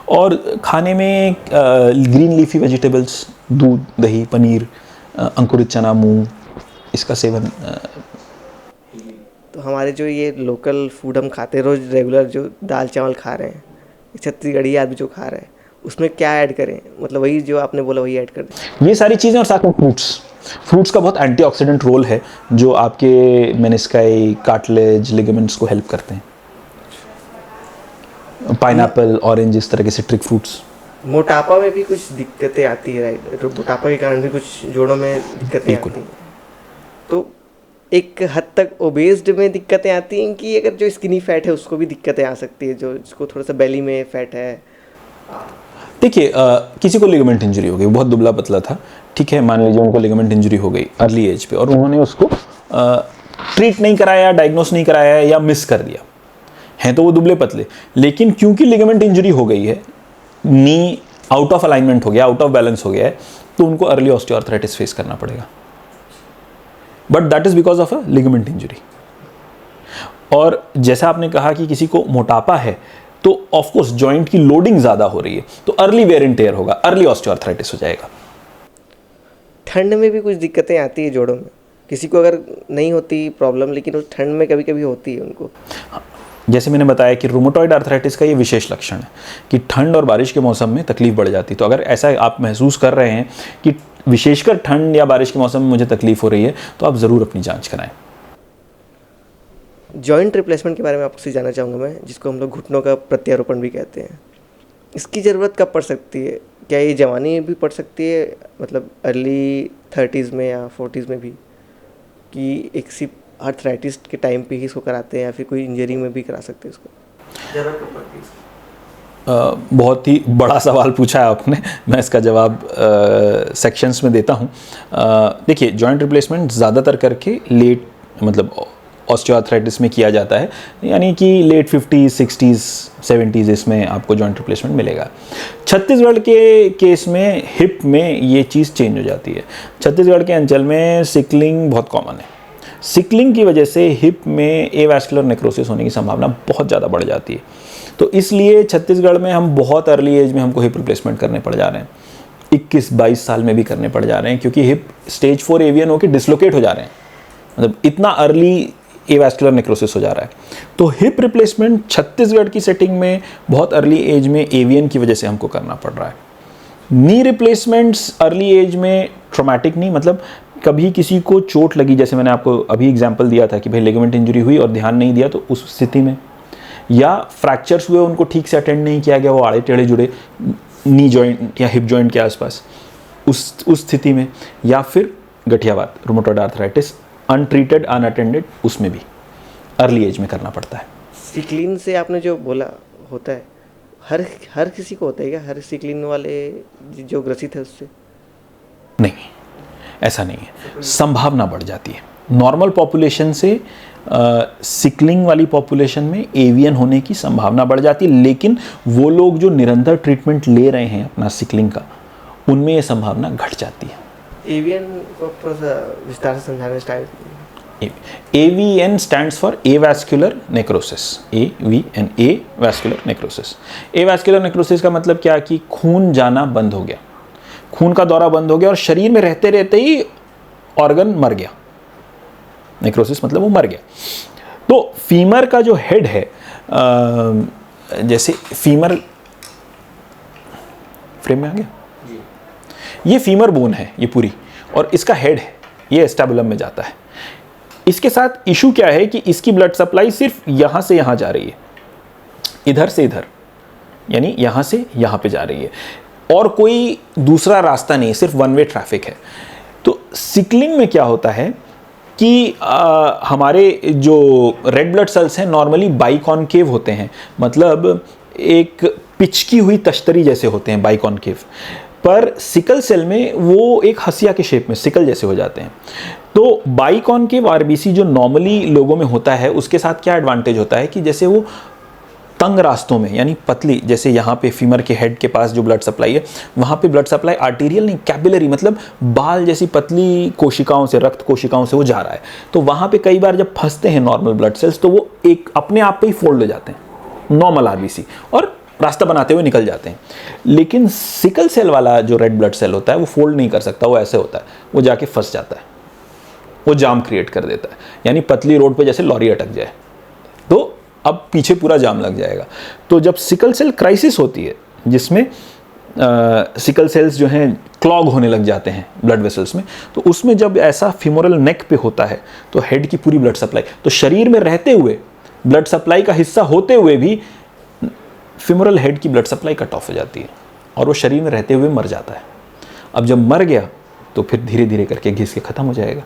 और खाने में ग्रीन लीफी वेजिटेबल्स, दूध, दही, पनीर, अंकुरित चना, मूंग, इसका सेवन। तो हमारे जो ये लोकल फूड हम खाते हैं रोज़ रेगुलर, जो दाल चावल खा रहे हैं, छत्तीसगढ़ी आदमी जो खा रहे हैं, उसमें क्या ऐड करें? मतलब वही जो आपने बोला वही ऐड कर दें? ये सारी चीज़ें, और साथ में फ्रूट्स का बहुत एंटीऑक्सीडेंट रोल है, जो आपके मेनिस्काई, कार्टिलेज, लिगामेंट्स को हेल्प करते हैं। पाइनएप्पल, ऑरेंज, इस तरह के सिट्रिक फ्रूट्स। मोटापा में भी कुछ दिक्कतें आती है, राइट? तो मोटापा के कारण भी कुछ जोड़ों में दिक्कतें आती हैं। तो एक हद तक ओबेस्ड में दिक्कतें आती हैं, कि अगर जो स्किनी फैट है उसको भी दिक्कतें आ सकती है, जो जिसको थोड़ा सा बेली में फैट है? देखिए, किसी को लिगामेंट इंजरी हो गई, बहुत दुबला पतला था, ठीक है, मान लीजिए उनको लिगामेंट इंजरी हो गई अर्ली एज पे, और उन्होंने उसको ट्रीट नहीं कराया, डायग्नोस नहीं कराया, या मिस कर दिया, हैं तो वो दुबले पतले, लेकिन क्योंकि लिगामेंट इंजरी हो गई है, नी आउट ऑफ अलाइनमेंट हो गया, आउट ऑफ बैलेंस हो गया है, तो उनको अर्ली ऑस्टियोआर्थराइटिस फेस करना पड़ेगा। But that is because of a ligament injury. और जैसा आपने कहा कि किसी को मोटापा है, तो ऑफ कोर्स जॉइंट की लोडिंग ज्यादा हो रही है, तो अर्ली वेयर एंड टेयर होगा, अर्ली ऑस्टियोआर्थराइटिस हो जाएगा। ठंड में भी कुछ दिक्कतें आती है जोड़ों में? किसी को अगर नहीं होती प्रॉब्लम, लेकिन उस ठंड में कभी कभी होती है उनको। जैसे मैंने बताया कि रूमेटॉइड आर्थराइटिस का ये विशेष लक्षण है कि ठंड और बारिश के मौसम में तकलीफ बढ़ जाती है। तो अगर ऐसा आप महसूस कर रहे हैं कि विशेषकर ठंड या बारिश के मौसम में मुझे तकलीफ हो रही है, तो आप ज़रूर अपनी जांच कराएं। जॉइंट रिप्लेसमेंट के बारे में आपसे जानना चाहूँगा मैं, जिसको हम लोग घुटनों का प्रत्यारोपण भी कहते हैं। इसकी ज़रूरत कब पड़ सकती है? क्या ये जवानी में भी पड़ सकती है, मतलब अर्ली 30s में या 40s में भी, कि एक सिर्फ आर्थराइटिस के टाइम पे ही इसको कराते हैं, या फिर कोई इंजरी में भी करा सकते हैं इसको? ज़रूरत कब पड़ती है? बहुत ही बड़ा सवाल पूछा है आपने, मैं इसका जवाब सेक्शंस में देता हूँ। देखिए, जॉइंट रिप्लेसमेंट ज़्यादातर करके लेट, मतलब ऑस्टियोआर्थराइटिस में किया जाता है, यानी कि लेट 50s 60s 70s इसमें आपको जॉइंट रिप्लेसमेंट मिलेगा। छत्तीसगढ़ के केस में हिप में ये चीज़ चेंज हो जाती है। छत्तीसगढ़ के अंचल में सिकलिंग बहुत कॉमन है। सिकलिंग की वजह से हिप में एवास्कुलर नेक्रोसिस होने की संभावना बहुत ज़्यादा बढ़ जाती है। तो इसलिए छत्तीसगढ़ में हम बहुत अर्ली एज में हमको हिप रिप्लेसमेंट करने पड़ जा रहे हैं, 21-22 साल में भी करने पड़ जा रहे हैं, क्योंकि हिप स्टेज 4 एवियन होकर डिसलोकेट हो जा रहे हैं, मतलब इतना अर्ली एवास्कुलर नेक्रोसिस हो जा रहा है। तो हिप रिप्लेसमेंट छत्तीसगढ़ की सेटिंग में बहुत अर्ली एज में एवियन की वजह से हमको करना पड़ रहा है। नी रिप्लेसमेंट्स अर्ली एज में ट्रॉमेटिक नी, मतलब कभी किसी को चोट लगी, जैसे मैंने आपको अभी एग्जांपल दिया था कि भाई लिगामेंट इंजरी हुई और ध्यान नहीं दिया, तो उस स्थिति में, या फ्रैक्चर्स हुए उनको ठीक से अटेंड नहीं किया गया, वो आड़े टेढ़े जुड़े नी जॉइंट या हिप जॉइंट के आसपास, उस स्थिति में, या फिर गठियावात रूमेटॉइड आर्थराइटिस अनट्रीटेड अनअटेंडेड, उसमें भी अर्ली एज में करना पड़ता है। सिकलिन से आपने जो बोला होता है, हर किसी को होता है क्या? हर सिकलिन वाले जो ग्रसित है उससे? नहीं, ऐसा नहीं है, संभावना बढ़ जाती है। नॉर्मल पॉपुलेशन से सिकलिंग वाली पॉपुलेशन में एवियन होने की संभावना बढ़ जाती है, लेकिन वो लोग जो निरंतर ट्रीटमेंट ले रहे हैं अपना सिकलिंग का, उनमें ये संभावना घट जाती है। एवियन को थोड़ा सा विस्तार से समझाना style. AVN stands for avascular necrosis. AVN, avascular necrosis. Avascular necrosis का मतलब क्या, कि खून जाना बंद हो गया, खून का दौरा बंद हो गया और शरीर में रहते रहते ही ऑर्गन मर गया। नेक्रोसिस मतलब वो मर गया। तो फीमर का जो हेड है, जैसे फीमर फ्रेम में आ गया, ये फीमर बोन है ये पूरी, और इसका हेड है, ये एस्टेबुलम में जाता है। इसके साथ इशू क्या है कि इसकी ब्लड सप्लाई सिर्फ यहां से यहां जा रही है, इधर से इधर, यानी यहां से यहां पे जा रही है, और कोई दूसरा रास्ता नहीं, सिर्फ वन वे ट्रैफिक है। तो सिकलिंग में क्या होता है कि हमारे जो रेड ब्लड सेल्स हैं नॉर्मली बाइकॉनकेव होते हैं, मतलब एक पिचकी हुई तश्तरी जैसे होते हैं बाइकॉनकेव, पर सिकल सेल में वो एक हसिया के शेप में सिकल जैसे हो जाते हैं। तो बाइकॉनकेव आरबीसी जो नॉर्मली लोगों में होता है, उसके साथ क्या एडवांटेज होता है कि जैसे वो तंग रास्तों में, यानी पतली, जैसे यहाँ पे फीमर के हेड के पास जो ब्लड सप्लाई है, वहाँ पे ब्लड सप्लाई आर्टीरियल नहीं, कैपिलरी, मतलब बाल जैसी पतली कोशिकाओं से, रक्त कोशिकाओं से वो जा रहा है। तो वहाँ पे कई बार जब फंसते हैं नॉर्मल ब्लड सेल्स, तो वो एक अपने आप पे ही फोल्ड हो जाते हैं नॉर्मल आरबीसी, और रास्ता बनाते हुए निकल जाते हैं। लेकिन सिकल सेल वाला जो रेड ब्लड सेल होता है वो फोल्ड नहीं कर सकता, वो ऐसे होता है, वो जाके फंस जाता है, वो जाम क्रिएट कर देता है, यानी पतली रोड पे जैसे लॉरी अटक जाए, तो अब पीछे पूरा जाम लग जाएगा। तो जब सिकल सेल क्राइसिस होती है, जिसमें सिकल सेल्स जो हैं क्लॉग होने लग जाते हैं ब्लड वेसल्स में, तो उसमें जब ऐसा फीमोरल नेक पे होता है, तो हेड की पूरी ब्लड सप्लाई, तो शरीर में रहते हुए ब्लड सप्लाई का हिस्सा होते हुए भी फीमोरल हेड की ब्लड सप्लाई कट ऑफ हो जाती है, और वो शरीर में रहते हुए मर जाता है। अब जब मर गया तो फिर धीरे धीरे करके घिस के ख़त्म हो जाएगा,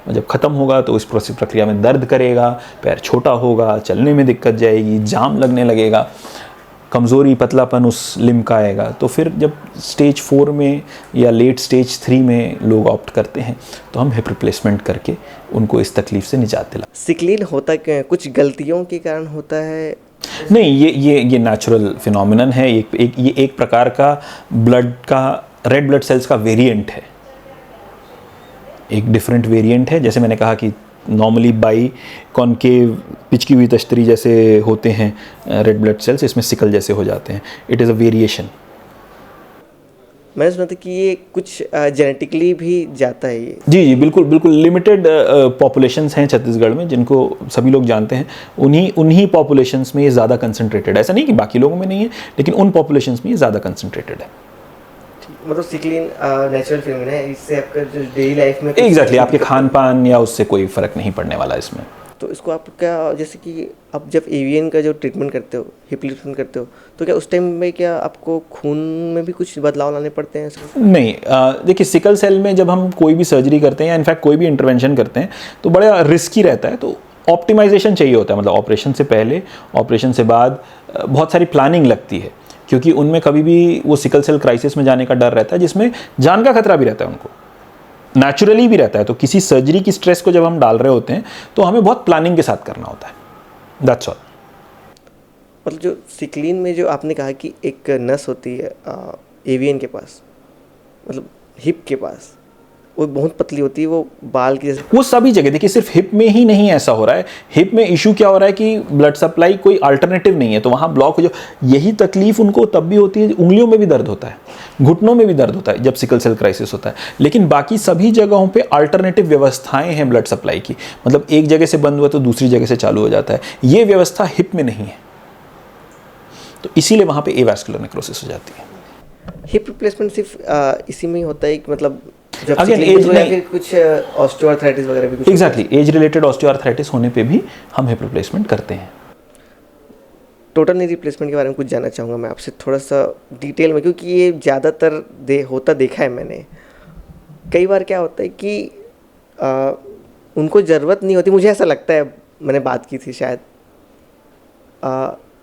और जब ख़त्म होगा तो इस प्रक्रिया में दर्द करेगा, पैर छोटा होगा, चलने में दिक्कत जाएगी, जाम लगने लगेगा, कमज़ोरी पतलापन उस लिम्ब का आएगा। तो फिर जब स्टेज 4 में या लेट स्टेज 3 में लोग ऑप्ट करते हैं, तो हम हिप रिप्लेसमेंट करके उनको इस तकलीफ़ से निजात दिला। सिकलिन होता क्यों है? कुछ गलतियों के कारण होता है? नहीं, ये नेचुरल फिनोमिनन है। ये एक प्रकार का ब्लड का, रेड ब्लड सेल्स का वेरिएंट है, एक डिफरेंट वेरिएंट है। जैसे मैंने कहा कि नॉर्मली बाई कॉनकेव पिचकी हुई तश्तरी जैसे होते हैं रेड ब्लड सेल्स, इसमें सिकल जैसे हो जाते हैं। It is a variation. मैंने सुना था कि ये कुछ जेनेटिकली भी जाता है ये। जी, बिल्कुल लिमिटेड पॉपुलेशंस हैं छत्तीसगढ़ में जिनको सभी लोग जानते हैं। उन्हीं पॉपुलेशंस में ये ज़्यादा कंसंट्रेटेड है। ऐसा नहीं कि बाकी लोगों में नहीं है, लेकिन उन पॉपुलेशंस में ये ज़्यादा कंसंट्रेटेड है। मतलब सिकलिन नेचुरल फिनोमेना है, इससे आपका जो डेली लाइफ में एग्जैक्टली आपके खान पान या उससे कोई फ़र्क नहीं पड़ने वाला इसमें। तो इसको आप क्या, जैसे कि अब जब एवियन का जो ट्रीटमेंट करते हो, हिप रिप्लेसमेंट करते हो, तो क्या उस टाइम में क्या आपको खून में भी कुछ बदलाव लाने पड़ते हैं? नहीं, देखिए सिकल सेल में जब हम कोई भी सर्जरी करते हैं या इनफैक्ट कोई भी इंटरवेंशन करते हैं तो बड़ा रिस्की रहता है। तो ऑप्टिमाइजेशन चाहिए होता है, मतलब ऑपरेशन से पहले, ऑपरेशन से बाद बहुत सारी प्लानिंग लगती है, क्योंकि उनमें कभी भी वो सिकल सेल क्राइसिस में जाने का डर रहता है, जिसमें जान का खतरा भी रहता है उनको। नेचुरली भी रहता है। तो किसी सर्जरी की स्ट्रेस को जब हम डाल रहे होते हैं तो हमें बहुत प्लानिंग के साथ करना होता है। That's all. मतलब जो सिकलीन में जो आपने कहा कि एक नस होती है एवियन के पास, मतलब हिप के पास, वो बहुत पतली होती है, वो बाल की जैसे। वो सभी जगह, देखिए सिर्फ हिप में ही नहीं ऐसा हो रहा है। हिप में इशू क्या हो रहा है कि ब्लड सप्लाई कोई अल्टरनेटिव नहीं है, तो वहाँ ब्लॉक हो। जो यही तकलीफ उनको तब भी होती है, उंगलियों में भी दर्द होता है, घुटनों में भी दर्द होता है जब सिकल सेल क्राइसिस होता है। लेकिन बाकी सभी जगहों पे अल्टरनेटिव व्यवस्थाएं हैं ब्लड सप्लाई की, मतलब एक जगह से बंद हुआ तो दूसरी जगह से चालू हो जाता है। ये व्यवस्था हिप में नहीं है, तो इसीलिए वहाँ पे एवास्कुलर नेक्रोसिस हो जाती है। हिप रिप्लेसमेंट सिर्फ इसी में ही होता है कि मतलब जब Again, सिकलीन age हो या नहीं- फिर कुछ ऑस्टियोआर्थराइटिस वगैरह भी कुछ? एग्जैक्टली, एज रिलेटेड ऑस्टियोआर्थराइटिस होने पे भी हम हिप रिप्लेसमेंट करते हैं। टोटल नी रिप्लेसमेंट के बारे में कुछ जानना चाहूँगा मैं आपसे थोड़ा सा डिटेल में, क्योंकि ये ज़्यादातर होता देखा है मैंने। कई बार क्या होता है कि उनको ज़रूरत नहीं होती, मुझे ऐसा लगता है, मैंने बात की थी शायद,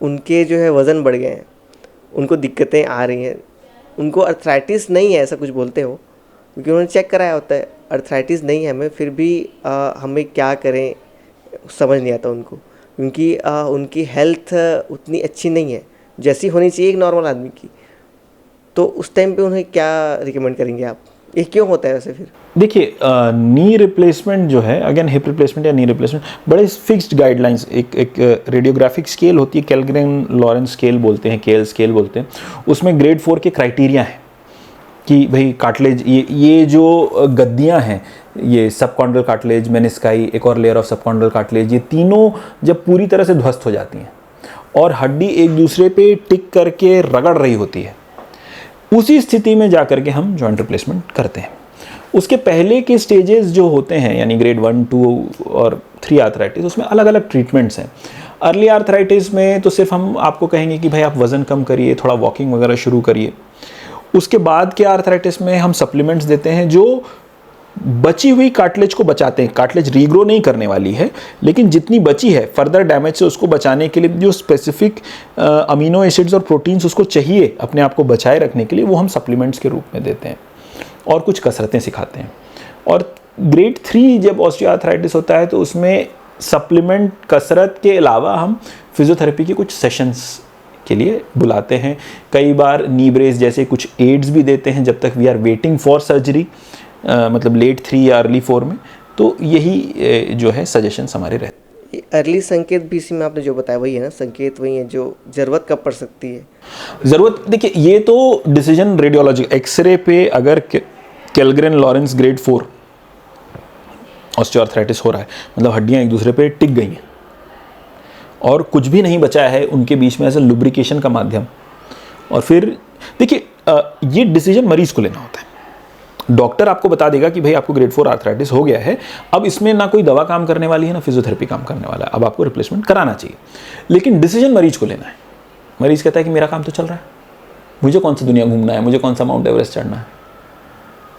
उनके जो है वज़न बढ़ गए हैं, उनको दिक्कतें आ रही हैं, उनको अर्थराइटिस नहीं है ऐसा कुछ बोलते हो, क्योंकि उन्होंने चेक कराया होता है अर्थराइटिस नहीं है हमें, फिर भी हमें क्या करें समझ नहीं आता उनको, क्योंकि उनकी हेल्थ उतनी अच्छी नहीं है जैसी होनी चाहिए एक नॉर्मल आदमी की। तो उस टाइम पे उन्हें क्या रिकमेंड करेंगे आप? ये क्यों होता है वैसे फिर? देखिए नी रिप्लेसमेंट जो है, अगेन हिप रिप्लेसमेंट या नी रिप्लेसमेंट, बड़े फिक्स्ड गाइडलाइंस, एक रेडियोग्राफिक स्केल होती है, कैलग्रेन लॉरेंस स्केल बोलते हैं, केल स्केल बोलते हैं। उसमें ग्रेड 4 के क्राइटेरिया हैं कि भाई कार्टिलेज, ये जो गद्दियाँ हैं, ये सबकॉन्ड्रल कार्टिलेज, मेनिस्काई, एक और लेयर ऑफ सबकॉन्ड्रल कार्टिलेज, ये तीनों जब पूरी तरह से ध्वस्त हो जाती हैं और हड्डी एक दूसरे पे टिक करके रगड़ रही होती है, उसी स्थिति में जा करके हम जॉइंट रिप्लेसमेंट करते हैं। उसके पहले के स्टेजेस जो होते हैं, यानी ग्रेड 1, 2 और 3 आर्थराइटिस, उसमें अलग अलग ट्रीटमेंट्स हैं। अर्ली आर्थराइटिस में तो सिर्फ हम आपको कहेंगे कि भाई आप वज़न कम करिए, थोड़ा वॉकिंग वगैरह शुरू करिए। उसके बाद के आर्थराइटिस में हम सप्लीमेंट्स देते हैं जो बची हुई कार्टिलेज को बचाते हैं। कार्टिलेज रीग्रो नहीं करने वाली है, लेकिन जितनी बची है फर्दर डैमेज से उसको बचाने के लिए जो स्पेसिफिक अमीनो एसिड्स और प्रोटीन्स उसको चाहिए अपने आप को बचाए रखने के लिए, वो हम सप्लीमेंट्स के रूप में देते हैं और कुछ कसरतें सिखाते हैं। और ग्रेड 3 जब ऑस्टियोआर्थराइटिस होता है तो उसमें सप्लीमेंट कसरत के अलावा हम फिजियोथेरेपी के कुछ सेशंस के लिए बुलाते हैं। कई बार नी ब्रेस जैसे कुछ एड्स भी देते हैं जब तक we are waiting for surgery, मतलब लेट 3 या अर्ली 4 में। तो यही जो है सजेशंस हमारे रहते हैं। अर्ली संकेत भी इसी में आपने जो बताया वही है ना, संकेत वही है जो ज़रूरत कब पड़ सकती है? ज़रूरत, देखिए ये तो डिसीजन रेडियोलॉजी, एक्सरे पे अगर कैलग्रेन लॉरेंस ग्रेड 4 ऑस्टियोआर्थराइटिस हो रहा है, मतलब हड्डियाँ एक दूसरे पे टिक गई हैं और कुछ भी नहीं बचा है उनके बीच में एज ए लुब्रिकेशन का माध्यम, और फिर देखिए ये डिसीजन मरीज को लेना होता है। डॉक्टर आपको बता देगा कि भाई आपको ग्रेड 4 आर्थराइटिस हो गया है, अब इसमें ना कोई दवा काम करने वाली है ना फिजियोथेरेपी काम करने वाला है, अब आपको रिप्लेसमेंट कराना चाहिए। लेकिन डिसीजन मरीज को लेना है। मरीज कहता है कि मेरा काम तो चल रहा है, मुझे कौन सा दुनिया घूमना है, मुझे कौन सा माउंट एवरेस्ट चढ़ना है,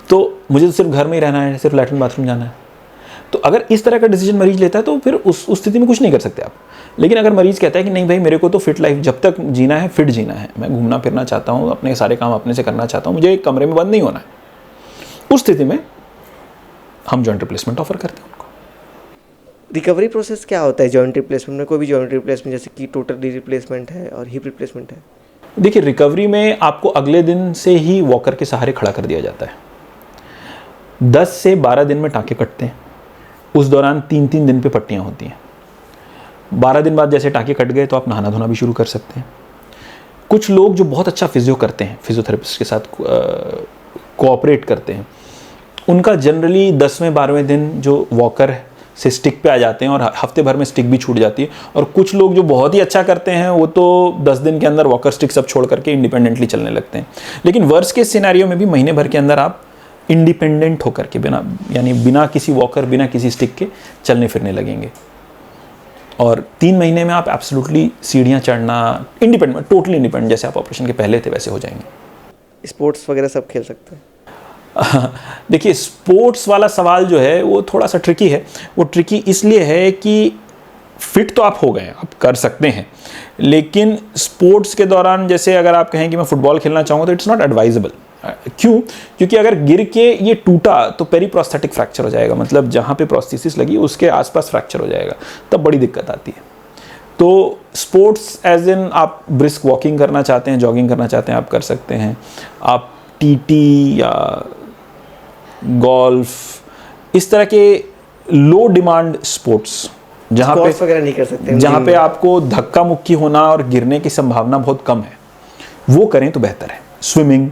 तो मुझे तो सिर्फ घर में ही रहना है, सिर्फ लैट्रिन बाथरूम जाना है। तो अगर इस तरह का डिसीजन मरीज लेता है तो फिर उस स्थिति में कुछ नहीं कर सकते आप। लेकिन अगर मरीज कहता है कि नहीं भाई मेरे को तो फिट लाइफ जब तक जीना है, फिट जीना है, मैं घूमना फिरना चाहता हूँ, अपने सारे काम अपने से करना चाहता हूँ, मुझे एक कमरे में बंद नहीं होना है, उस स्थिति में हम जॉइंट रिप्लेसमेंट ऑफर करते हैं उनको। रिकवरी प्रोसेस क्या होता है जॉइंट रिप्लेसमेंट में? कोई भी जॉइंट रिप्लेसमेंट जैसे कि टोटल नी रिप्लेसमेंट है और हिप रिप्लेसमेंट है। देखिए रिकवरी में आपको अगले दिन से ही वॉकर के सहारे खड़ा कर दिया जाता है। 10 से 12 दिन में टाँके कटते हैं, उस दौरान 3-3 दिन पे पट्टियाँ होती हैं। 12 दिन बाद जैसे टाँके कट गए तो आप नहाना धोना भी शुरू कर सकते हैं। कुछ लोग जो बहुत अच्छा फिजियो करते हैं, फिजियोथेरेपिस्ट के साथ कोऑपरेट करते हैं, उनका जनरली 10वें 12वें दिन जो वॉकर से स्टिक पे आ जाते हैं और हफ्ते भर में स्टिक भी छूट जाती है। और कुछ लोग जो बहुत ही अच्छा करते हैं वो तो 10 दिन के अंदर वॉकर स्टिक सब छोड़ करके इंडिपेंडेंटली चलने लगते हैं। लेकिन वर्स्ट केस सिनेरियो में भी महीने भर के अंदर आप इंडिपेंडेंट होकर के बिना किसी वॉकर, बिना किसी स्टिक के चलने फिरने लगेंगे। और 3 महीने में आप एब्सोल्युटली सीढ़ियाँ चढ़ना इंडिपेंडेंट, टोटली इंडिपेंडेंट, जैसे आप ऑपरेशन के पहले थे वैसे हो जाएंगे। स्पोर्ट्स वगैरह सब खेल सकते हैं? देखिए स्पोर्ट्स वाला सवाल जो है वो थोड़ा सा ट्रिकी है। वो ट्रिकी इसलिए है कि फिट तो आप हो गए, आप कर सकते हैं, लेकिन स्पोर्ट्स के दौरान जैसे अगर आप कहें कि मैं फुटबॉल खेलना चाहूँगा तो इट्स नॉट एडवाइजेबल। क्यों? क्योंकि अगर गिर के ये टूटा तो पेरीप्रोस्थेटिक फ्रैक्चर हो जाएगा, मतलब जहाँ पे प्रोस्थेसिस लगी उसके आसपास फ्रैक्चर हो जाएगा, तब बड़ी दिक्कत आती है। तो स्पोर्ट्स एज इन आप ब्रिस्क वॉकिंग करना चाहते हैं, जॉगिंग करना चाहते हैं, आप कर सकते हैं। आप टीटी या गोल्फ, इस तरह के लो डिमांड स्पोर्ट्स जहाँ पे वगैरह नहीं कर सकते, जहाँ पे आपको धक्का मुक्की होना और गिरने की संभावना बहुत कम है, वो करें तो बेहतर है। स्विमिंग,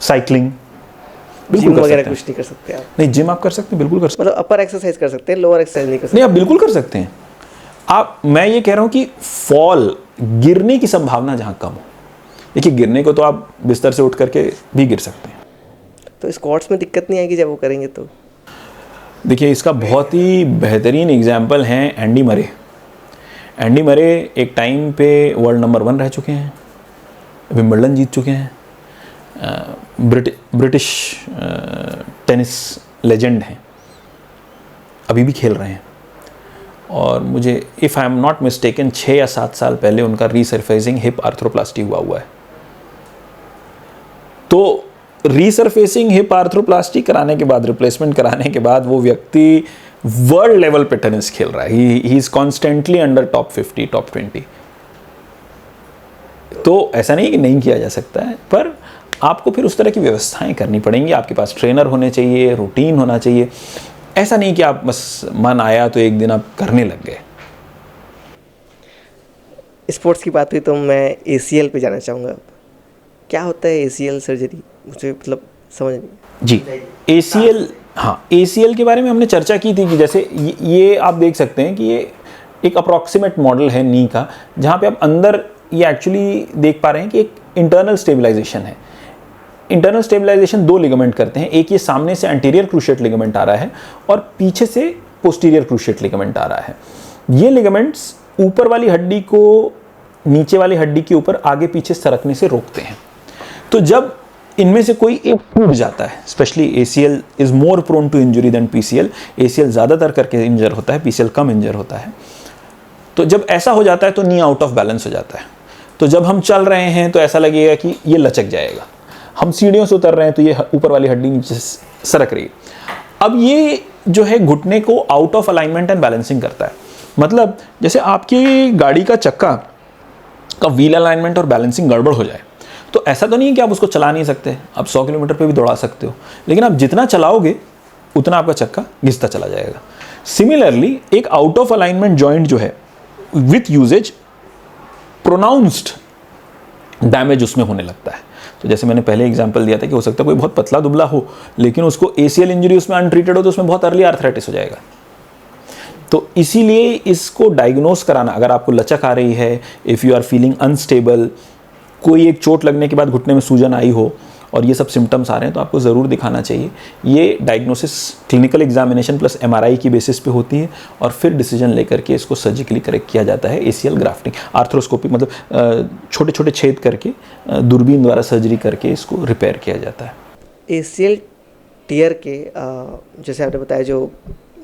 साइकिलिंग बिल्कुल कर सकते हैं। कुछ नहीं कर सकते आप? नहीं, जिम आप कर सकते हैं, बिल्कुल कर सकते हैं। मतलब अपर एक्सरसाइज कर सकते हैं, लोअर एक्सरसाइज नहीं कर सकते? नहीं, आप बिल्कुल कर सकते हैं। आप, मैं ये कह रहा हूं कि फॉल, गिरने की संभावना जहां कम हो। देखिए, गिरने को तो आप बिस्तर से उठ करके भी गिर सकते हैं। तो स्क्वाट्स में दिक्कत नहीं आएगी जब वो करेंगे तो? देखिए, इसका बहुत ही बेहतरीन एग्जाम्पल है एंडी मरे। एंडी मरे एक टाइम पे वर्ल्ड नंबर 1 रह चुके हैं, विंबलडन जीत चुके हैं, ब्रिटिश टेनिस लेजेंड हैं, अभी भी खेल रहे हैं। और मुझे, if I am not mistaken, 6 या 7 साल पहले उनका रीसरफेसिंग हिप आर्थ्रोप्लास्टी हुआ है। तो रीसरफेसिंग हिप आर्थ्रोप्लास्टी कराने के बाद, रिप्लेसमेंट कराने के बाद, वो व्यक्ति वर्ल्ड लेवल पे टेनिस खेल रहा है। He is constantly under top 50, top 20। तो ऐसा नहीं कि नहीं किया जा सकता है, पर आपको फिर उस तरह की व्यवस्थाएं करनी पड़ेंगी। आपके पास ट्रेनर होने चाहिए, रूटीन होना चाहिए। ऐसा नहीं कि आप बस मन आया तो एक दिन आप करने लग गए। स्पोर्ट्स की बात हुई तो मैं ACL पे जाना चाहूँगा। क्या होता है ACL सर्जरी? मुझे मतलब समझ नहीं। जी, ACL, हाँ, ACL के बारे में हमने चर्चा की थी कि जैसे ये आप देख सकते हैं कि ये एक अप्रॉक्सीमेट मॉडल है नी का, जहाँ पे आप अंदर ये एक्चुअली देख पा रहे हैं कि एक इंटरनल स्टेबलाइजेशन है। इंटरनल स्टेबलाइजेशन 2 लिगामेंट करते हैं। एक ये सामने से एंटीरियर क्रूशिएट लिगामेंट आ रहा है और पीछे से पोस्टीरियर क्रूशिएट लिगामेंट आ रहा है। ये लिगामेंट्स ऊपर वाली हड्डी को नीचे वाली हड्डी के ऊपर आगे पीछे सरकने से रोकते हैं। तो जब इनमें से कोई एक टूट जाता है, specially ACL is more prone to injury than PCL। ACL ज़्यादातर करके इंजर होता है, PCL कम इंजर होता है। तो जब ऐसा हो जाता है तो नी आउट ऑफ बैलेंस हो जाता है। तो जब हम चल रहे हैं तो ऐसा लगेगा कि ये लचक जाएगा। हम सीढ़ियों से उतर रहे हैं तो ये ऊपर वाली हड्डी नीचे सरक रही है। अब ये जो है घुटने को out of alignment and balancing करता है। मतलब जैसे आपकी गाड़ी का चक्का का व्हील अलाइनमेंट और बैलेंसिंग गड़बड़ हो जाए, तो ऐसा तो नहीं है कि आप उसको चला नहीं सकते। आप 100 किलोमीटर पे भी दौड़ा सकते हो, लेकिन आप जितना चलाओगे उतना आपका चक्का घिसता चला जाएगा। सिमिलरली एक आउट ऑफ अलाइनमेंट जॉइंट जो है, विथ यूजेज प्रोनाउंस्ड डैमेज उसमें होने लगता है। तो जैसे मैंने पहले एग्जांपल दिया था कि हो सकता है कोई बहुत पतला दुबला हो, लेकिन उसको ACL इंजरी उसमें अनट्रीटेड हो तो उसमें बहुत अर्ली आर्थराइटिस हो जाएगा। तो इसीलिए इसको डायग्नोस कराना, अगर आपको लचक आ रही है, if you are feeling unstable, कोई एक चोट लगने के बाद घुटने में सूजन आई हो और ये सब सिम्टम्स आ रहे हैं, तो आपको ज़रूर दिखाना चाहिए। ये diagnosis clinical examination plus MRI की बेसिस पे होती है और फिर डिसीजन लेकर के इसको सर्जिकली करेक्ट किया जाता है। ACL ग्राफ्टिंग, आर्थ्रोस्कोपी, मतलब छोटे छोटे छेद करके दूरबीन द्वारा सर्जरी करके इसको रिपेयर किया जाता है। ACL टीयर के जैसे आपने बताया जो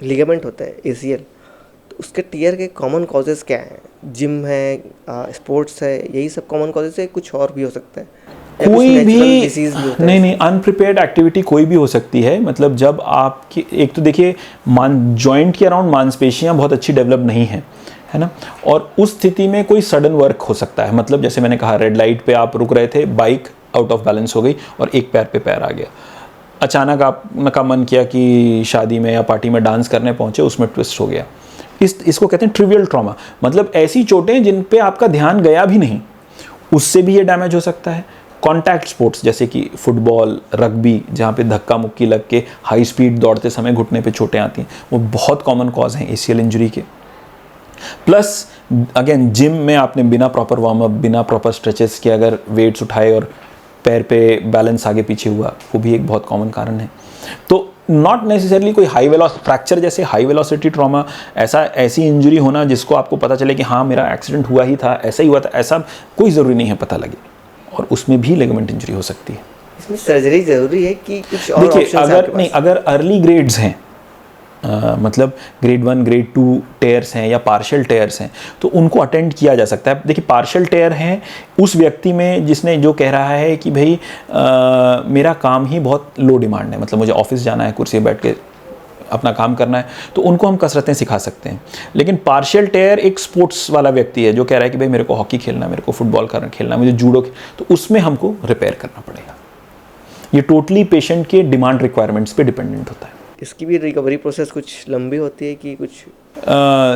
लिगामेंट होता है ACL, तो उसके टीयर के कॉमन कॉजेज़ क्या हैं? जिम है, स्पोर्ट्स है, यही सब कॉमन कॉजेज़ है, कुछ और भी हो सकता है? कोई भी नहीं, अनप्रिपेयर्ड एक्टिविटी कोई भी हो सकती है। मतलब जब आपकी, एक तो देखिए जॉइंट के अराउंड मांसपेशियां बहुत अच्छी डेवलप नहीं है ना, और उस स्थिति में कोई सडन वर्क हो सकता है। मतलब जैसे मैंने कहा, रेड लाइट पे आप रुक रहे थे, बाइक आउट ऑफ बैलेंस हो गई और एक पैर पे पैर आ गया। अचानक आपका मन किया कि शादी में या पार्टी में डांस करने पहुंचे, उसमें ट्विस्ट हो गया। इसको कहते हैं ट्रिवियल ट्रॉमा। मतलब ऐसी चोटें जिन पे आपका ध्यान गया भी नहीं, उससे भी ये डैमेज हो सकता है। कॉन्टैक्ट स्पोर्ट्स जैसे कि फुटबॉल, रग्बी, जहाँ पे धक्का मुक्की लग के हाई स्पीड दौड़ते समय घुटने पे चोटें आती हैं, वो बहुत कॉमन कॉज हैं ACL इंजरी के। प्लस अगेन जिम में आपने बिना प्रॉपर वार्म अप, बिना प्रॉपर स्ट्रेचेस के अगर वेट्स उठाए और पैर पे बैलेंस आगे पीछे हुआ, वो भी एक बहुत कॉमन कारण है। तो नॉट नेसेसरली कोई फ्रैक्चर जैसे हाई वेलोसिटी ट्रॉमा, ऐसी इंजरी होना जिसको आपको पता चले कि हाँ मेरा एक्सीडेंट हुआ ही था, ऐसा ही हुआ था, ऐसा कोई ज़रूरी नहीं है पता लगे, और उसमें भी लिगामेंट इंजरी हो सकती है। इसमें सर्जरी जरूरी है कि कुछ और देखिए, अगर अर्ली ग्रेड्स हैं मतलब ग्रेड 1 ग्रेड 2 टेयर्स हैं या पार्शियल टेयर्स हैं, तो उनको अटेंड किया जा सकता है। देखिए पार्शियल टेयर हैं उस व्यक्ति में जिसने जो कह रहा है कि भाई मेरा काम ही बहुत लो डिमांड है, मतलब मुझे ऑफिस जाना है, कुर्सी पर बैठ के अपना काम करना है, तो उनको हम कसरतें सिखा सकते हैं। लेकिन पार्शियल टेयर एक स्पोर्ट्स वाला व्यक्ति है जो कह रहा है कि भाई मेरे को हॉकी खेलना, मेरे को फुटबॉल खेलना, मुझे जूडो, तो उसमें हमको रिपेयर करना पड़ेगा। ये टोटली पेशेंट के डिमांड रिक्वायरमेंट्स पे डिपेंडेंट होता है। इसकी भी रिकवरी प्रोसेस कुछ लंबी होती है कि कुछ?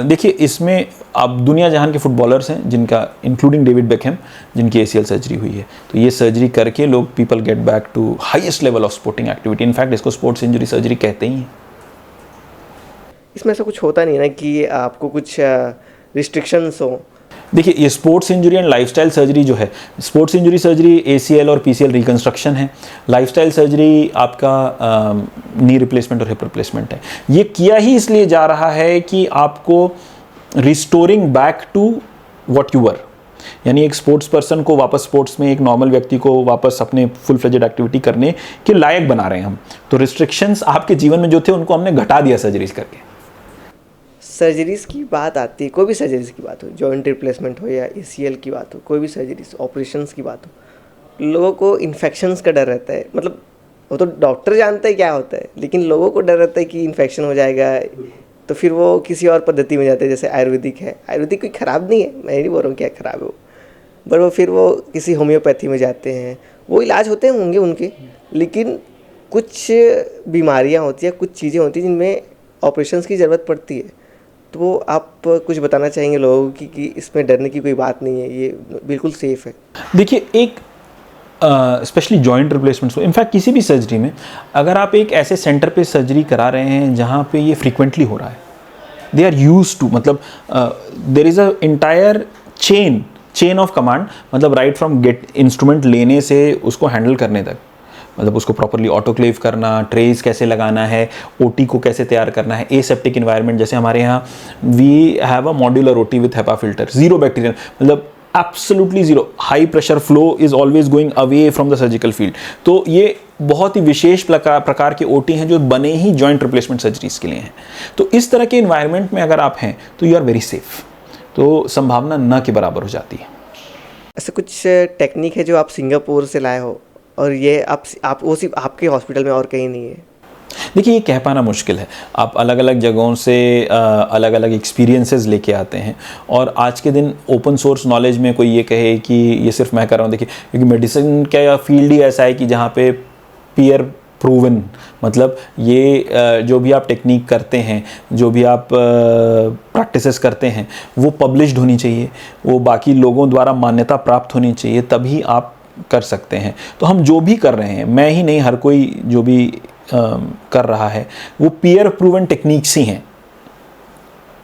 देखिए इसमें अब दुनिया जहान के फुटबॉलर्स हैं जिनका, इंक्लूडिंग डेविड बेकहम, जिनकी ACL सर्जरी हुई है, तो ये सर्जरी करके लोग people get back to highest level of sporting activity. In fact इसको स्पोर्ट्स इंजरी सर्जरी कहते ही हैं। इसमें ऐसा कुछ होता नहीं ना कि आपको कुछ रिस्ट्रिक्शंस हो? देखिए ये sports injury and lifestyle surgery जो है, स्पोर्ट्स इंजरी सर्जरी ACL और PCL रिकंस्ट्रक्शन है, लाइफस्टाइल सर्जरी आपका नी रिप्लेसमेंट और हिप रिप्लेसमेंट है। ये किया ही इसलिए जा रहा है कि आपको restoring back to what you were, यानी एक स्पोर्ट्स पर्सन को वापस स्पोर्ट्स में, एक नॉर्मल व्यक्ति को वापस अपने फुल फ्लेजेड एक्टिविटी करने के लायक बना रहे हैं हम। तो रिस्ट्रिक्शंस आपके जीवन में जो थे उनको हमने घटा दिया सर्जरीज करके। सर्जरीज़ की बात आती है, कोई भी सर्जरीज़ की बात हो, जॉइंट रिप्लेसमेंट हो या ACL की बात हो, कोई भी सर्जरीज ऑपरेशंस की बात हो, लोगों को इन्फेक्शंस का डर रहता है। मतलब वो तो डॉक्टर जानते हैं क्या होता है, लेकिन लोगों को डर रहता है कि इन्फेक्शन हो जाएगा, तो फिर वो किसी और पद्धति में जाते हैं। जैसे आयुर्वेदिक है, आयुर्वेदिक कोई ख़राब नहीं है, मैं नहीं बोल रहा हूँ क्या ख़राब है वो, बट वो फिर वो किसी होम्योपैथी में जाते हैं, वो इलाज होते होंगे उनके, लेकिन कुछ बीमारियाँ होती हैं, कुछ चीज़ें होती हैं जिनमें ऑपरेशंस की ज़रूरत पड़ती है। तो वो आप कुछ बताना चाहेंगे लोगों की कि इसमें डरने की कोई बात नहीं है, ये बिल्कुल सेफ़ है? देखिए एक स्पेशली जॉइंट रिप्लेसमेंट्स हो, इनफैक्ट किसी भी सर्जरी में, अगर आप एक ऐसे सेंटर पे सर्जरी करा रहे हैं जहाँ पे ये फ्रीक्वेंटली हो रहा है, दे आर यूज्ड टू, मतलब there is a entire chain of command, मतलब राइट फ्रॉम गेट इंस्ट्रूमेंट लेने से उसको हैंडल करने तक, मतलब उसको प्रॉपरली ऑटोक्लेव करना, ट्रेस कैसे लगाना है, OT को कैसे तैयार करना है, एसेप्टिक इन्वायरमेंट, जैसे हमारे यहाँ we have a modular OT with HEPA filter, zero bacterial, मतलब absolutely zero, high pressure flow is always going away from the surgical field. तो ये बहुत ही विशेष प्रकार के OT हैं जो बने ही जॉइंट रिप्लेसमेंट सर्जरीज के लिए हैं। तो इस तरह के इन्वायरमेंट में अगर आप हैं तो यू आर वेरी सेफ, तो संभावना न के बराबर हो जाती है। ऐसा कुछ टेक्निक है जो आप सिंगापुर से लाए हो और ये आप वो सिर्फ आपके हॉस्पिटल में और कहीं नहीं है? देखिए ये कह पाना मुश्किल है, आप अलग अलग जगहों से अलग अलग एक्सपीरियंसेस लेके आते हैं, और आज के दिन ओपन सोर्स नॉलेज में कोई ये कहे कि ये सिर्फ मैं कर रहा हूँ, देखिए क्योंकि मेडिसिन का फील्ड ही ऐसा है कि जहाँ पे पीयर प्रूवन, मतलब ये जो भी आप टेक्निक करते हैं, जो भी आप प्रैक्टिसेस करते हैं, वो पब्लिश्ड होनी चाहिए, वो बाकी लोगों द्वारा मान्यता प्राप्त होनी चाहिए, तभी आप कर सकते हैं। तो हम जो भी कर रहे हैं, मैं ही नहीं, हर कोई जो भी कर रहा है, वो पीयर प्रूवन टेक्निक्स ही हैं।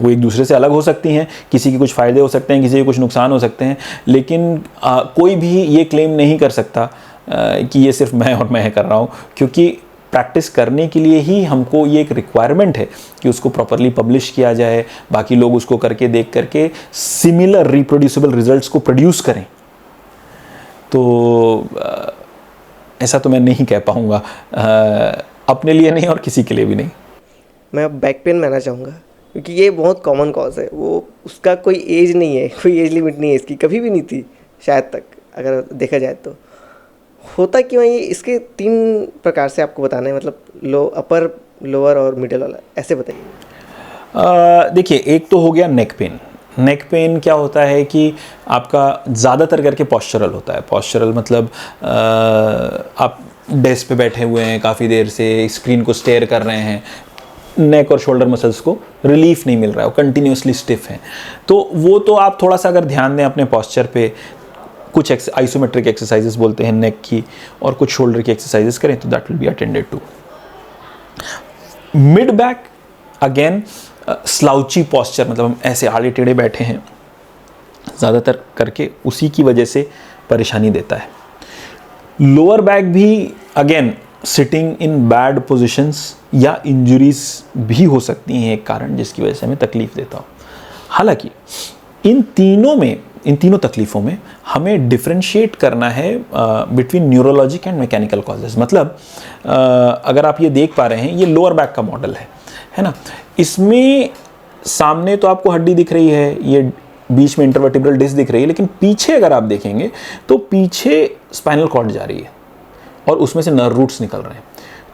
वो एक दूसरे से अलग हो सकती हैं, किसी के कुछ फ़ायदे हो सकते हैं, किसी के कुछ नुकसान हो सकते हैं, लेकिन कोई भी ये क्लेम नहीं कर सकता कि ये सिर्फ मैं कर रहा हूँ, क्योंकि प्रैक्टिस करने के लिए ही हमको ये एक रिक्वायरमेंट है कि उसको प्रॉपरली पब्लिश किया जाए, बाकी लोग उसको करके देख करके सिमिलर रिप्रोड्यूसिबल रिजल्ट्स को प्रोड्यूस करें। तो ऐसा तो मैं नहीं कह पाऊँगा, अपने लिए नहीं और किसी के लिए भी नहीं। मैं अब बैक पेन में आना चाहूँगा, क्योंकि ये बहुत कॉमन कॉज है, वो उसका कोई एज नहीं है, कोई एज लिमिट नहीं है इसकी, कभी भी नहीं थी शायद तक, अगर देखा जाए तो। होता क्यों है ये? इसके 3 प्रकार से आपको बताना है, मतलब अपर, लोअर और मिडिल वाला, ऐसे बताइए। देखिए एक तो हो गया नेक पेन। नेक पेन क्या होता है कि आपका ज़्यादातर करके पॉस्चरल होता है। पॉस्चरल मतलब आप डेस्क पे बैठे हुए हैं, काफ़ी देर से स्क्रीन को स्टेयर कर रहे हैं, नेक और शोल्डर मसल्स को रिलीफ नहीं मिल रहा है, वो कंटिन्यूसली स्टिफ हैं। तो वो तो आप थोड़ा सा अगर ध्यान दें अपने पॉस्चर पे, कुछ आइसोमेट्रिक एक्सरसाइजेस बोलते हैं नेक की, और कुछ शोल्डर की एक्सरसाइजेस करें तो that will be attended to. Mid back again slouchy posture, मतलब हम ऐसे आड़े टेढ़े बैठे हैं, ज़्यादातर करके उसी की वजह से परेशानी देता है। लोअर बैक भी again sitting in bad positions या इंजरीज भी हो सकती हैं एक कारण, जिसकी वजह से हमें तकलीफ देता हो। हालांकि इन तीनों तकलीफ़ों में हमें डिफ्रेंशिएट करना है between neurologic and mechanical causes. मतलब अगर आप ये देख पा रहे हैं, ये लोअर बैक का मॉडल है, है ना। इसमें सामने तो आपको हड्डी दिख रही है, ये बीच में इंटरवर्टिब्रल डिस्क दिख रही है, लेकिन पीछे अगर आप देखेंगे तो पीछे स्पाइनल कॉर्ड जा रही है और उसमें से नर्व रूट्स निकल रहे हैं।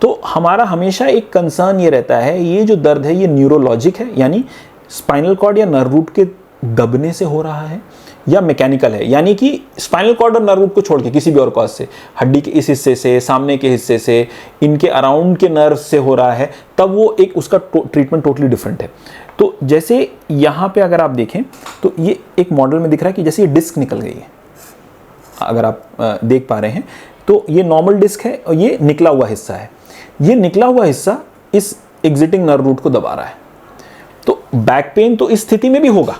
तो हमारा हमेशा एक कंसर्न ये रहता है, ये जो दर्द है ये न्यूरोलॉजिक है, यानी स्पाइनल कॉर्ड या नर्व रूट के दबने से हो रहा है, या मैकेनिकल है, यानी कि स्पाइनल कॉर्ड और नर्व रूट को छोड़ के किसी भी और कॉज से, हड्डी के इस हिस्से से, सामने के हिस्से से, इनके अराउंड के नर्व से हो रहा है, तब वो एक उसका ट्रीटमेंट टोटली डिफरेंट है। तो जैसे यहाँ पे अगर आप देखें तो ये एक मॉडल में दिख रहा है कि जैसे ये डिस्क निकल गई है, अगर आप देख पा रहे हैं तो ये नॉर्मल डिस्क है और ये निकला हुआ हिस्सा है। ये निकला हुआ हिस्सा इस एग्जिटिंग नर्व रूट को दबा रहा है। तो बैक पेन तो इस स्थिति में भी होगा,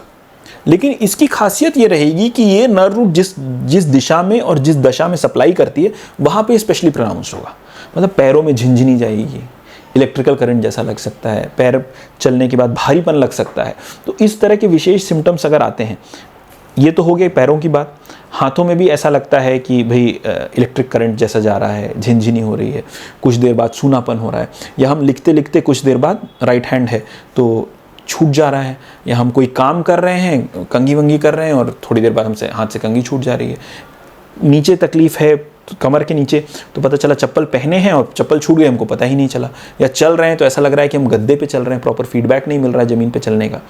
लेकिन इसकी खासियत ये रहेगी कि ये नर्व रूट जिस दिशा में और जिस दशा में सप्लाई करती है वहाँ पे स्पेशली प्रोनाउंस्ड होगा। मतलब पैरों में झिनझिनी जाएगी, इलेक्ट्रिकल करंट जैसा लग सकता है, पैर चलने के बाद भारीपन लग सकता है। तो इस तरह के विशेष सिम्टम्स अगर आते हैं, ये तो हो गई पैरों की बात। हाथों में भी ऐसा लगता है कि भाई इलेक्ट्रिक करंट जैसा जा रहा है, झिनझिनी हो रही है, कुछ देर बाद सूनापन हो रहा है, या हम लिखते लिखते कुछ देर बाद राइट हैंड है तो छूट जा रहा है, या हम कोई काम कर रहे हैं, कंघी वंगी कर रहे हैं और थोड़ी देर बाद हमसे हाथ से कंघी छूट जा रही है। नीचे तकलीफ है कमर के नीचे तो पता चला चप्पल पहने हैं और चप्पल छूट गई, हमको पता ही नहीं चला। या चल रहे हैं तो ऐसा लग रहा है कि हम गद्दे पे चल रहे हैं, प्रॉपर फीडबैक नहीं मिल रहा है ज़मीन पे चलने का।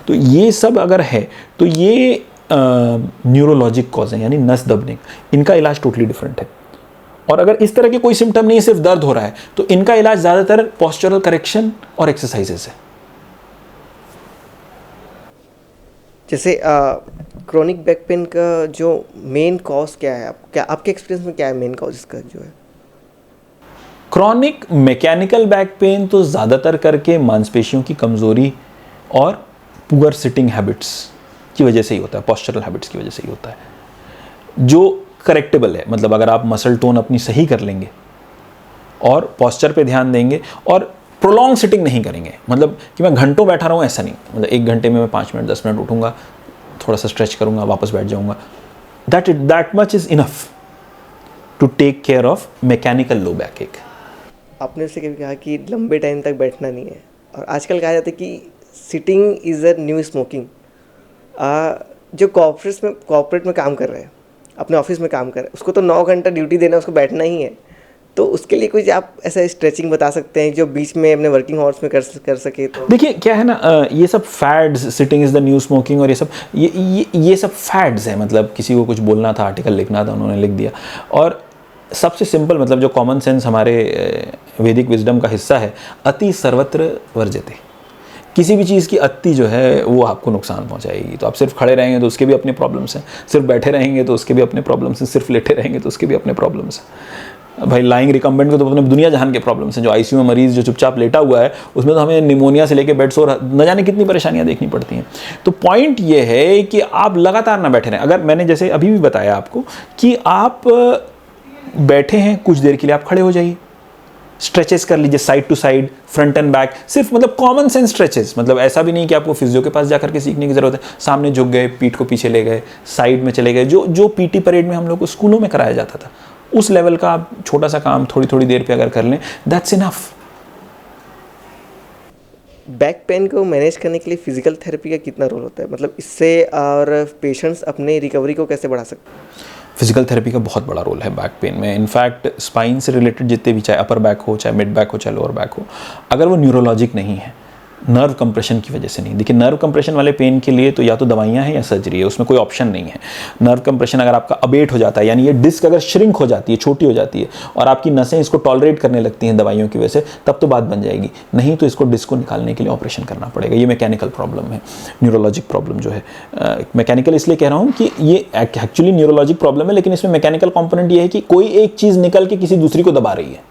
तो ये सब अगर है तो ये न्यूरोलॉजिक कॉज है, यानी नस दबने। इनका इलाज टोटली डिफरेंट है। और अगर इस तरह के कोई सिम्टम नहीं है, सिर्फ दर्द हो रहा है, तो इनका इलाज ज़्यादातर पोस्चरल करेक्शन और एक्सरसाइजेस है। जैसे क्रोनिक बैक पेन का जो मेन कॉज क्या है, क्या आपके एक्सपीरियंस में क्या है मेन कॉज इसका जो है? क्रॉनिक मैकेनिकल बैक पेन तो ज़्यादातर करके मांसपेशियों की कमज़ोरी और पुअर सिटिंग हैबिट्स की वजह से ही होता है, पोस्चरल हैबिट्स की वजह से ही होता है, जो करेक्टेबल है। मतलब अगर आप मसल टोन अपनी सही कर लेंगे और पोस्चर पे ध्यान देंगे और प्रोलॉन्ग सिटिंग नहीं करेंगे, मतलब कि मैं घंटों बैठा रहूँ ऐसा नहीं, मतलब 1 घंटे में मैं 5 मिनट 10 मिनट उठूँगा, थोड़ा सा स्ट्रेच करूँगा, वापस बैठ जाऊँगा, that much is enough to take care of mechanical low back ache. आपने उससे कभी कहा कि लंबे टाइम तक बैठना नहीं है, और आजकल कहा जाता है कि sitting is a new smoking. जो कॉर्पोरेट में काम कर रहे हैं, अपने ऑफिस में काम कर रहे हैं, उसको तो 9 घंटा ड्यूटी देना, उसको बैठना ही है। तो उसके लिए कुछ आप ऐसा स्ट्रेचिंग बता सकते हैं जो बीच में अपने वर्किंग आवर्स में कर सके? तो देखिए क्या है ना, ये सब fads, sitting is the new smoking और ये सब फैड्स हैं। मतलब किसी को कुछ बोलना था, आर्टिकल लिखना था, उन्होंने लिख दिया। और सबसे सिंपल मतलब जो कॉमन सेंस हमारे वैदिक विजडम का हिस्सा है, अति सर्वत्र वर्जते। किसी भी चीज़ की अति जो है वो आपको नुकसान पहुंचाएगी। तो आप सिर्फ खड़े रहेंगे तो उसके भी अपने प्रॉब्लम्स हैं, सिर्फ बैठे रहेंगे तो उसके भी अपने प्रॉब्लम्स हैं, सिर्फ लेटे रहेंगे तो उसके भी अपने प्रॉब्लम्स हैं। भाई लाइंग रिकम्बेंट को तो अपने दुनिया जहान के प्रॉब्लम्स हैं। जो आईसीयू में मरीज़ जो चुपचाप लेटा हुआ है, उसमें तो हमें निमोनिया से लेकर बेड सोर न जाने कितनी परेशानियां देखनी पड़ती हैं। तो पॉइंट ये है कि आप लगातार ना बैठे रहें। अगर मैंने जैसे अभी भी बताया आपको कि आप बैठे हैं, कुछ देर के लिए आप खड़े हो जाइए, स्ट्रेचेस कर लीजिए, side to side, front and back, सिर्फ मतलब कॉमन सेंस स्ट्रेचेस। मतलब ऐसा भी नहीं कि आपको फिजियो के पास जाकर के सीखने की जरूरत है। सामने झुक गए, पीठ को पीछे ले गए, साइड में चले गए, जो पीटी परेड में हम लोग को स्कूलों में कराया जाता था, उस लेवल का आप छोटा सा काम थोड़ी थोड़ी देर पे अगर कर लें, दैट्स इनफ। बैक पेन को मैनेज करने के लिए फिजिकल थेरेपी का कितना रोल होता है? मतलब इससे और पेशेंट्स अपने रिकवरी को कैसे बढ़ा सकते हैं? फिजिकल थेरेपी का बहुत बड़ा रोल है बैक पेन में। इनफैक्ट स्पाइन से रिलेटेड जितने भी, चाहे अपर बैक हो, चाहे मिड बैक हो, चाहे लोअर बैक हो, अगर वो न्यूरोलॉजिक नहीं है, नर्व कंप्रेशन की वजह से नहीं। देखिए नर्व कंप्रेशन वाले पेन के लिए तो या तो दवाइयाँ हैं या सर्जरी है, उसमें कोई ऑप्शन नहीं है। नर्व कंप्रेशन अगर आपका अबेट हो जाता है, यानी ये डिस्क अगर श्रिंक हो जाती है, छोटी हो जाती है और आपकी नसें इसको टॉलरेट करने लगती हैं दवाइयों की वजह से, तब तो बात बन जाएगी। नहीं तो इसको डिस्क को निकालने के लिए ऑपरेशन करना पड़ेगा। ये मैकेनिकल प्रॉब्लम है, न्यूरोलॉजिक प्रॉब्लम जो है। मैकेनिकल इसलिए कह रहा हूँ कि ये एक्चुअली न्यूरोलॉजिक प्रॉब्लम है, लेकिन इसमें मैकेनिकल कॉम्पोनेंट ये है कि कोई एक चीज़ निकल के किसी दूसरी को दबा रही है।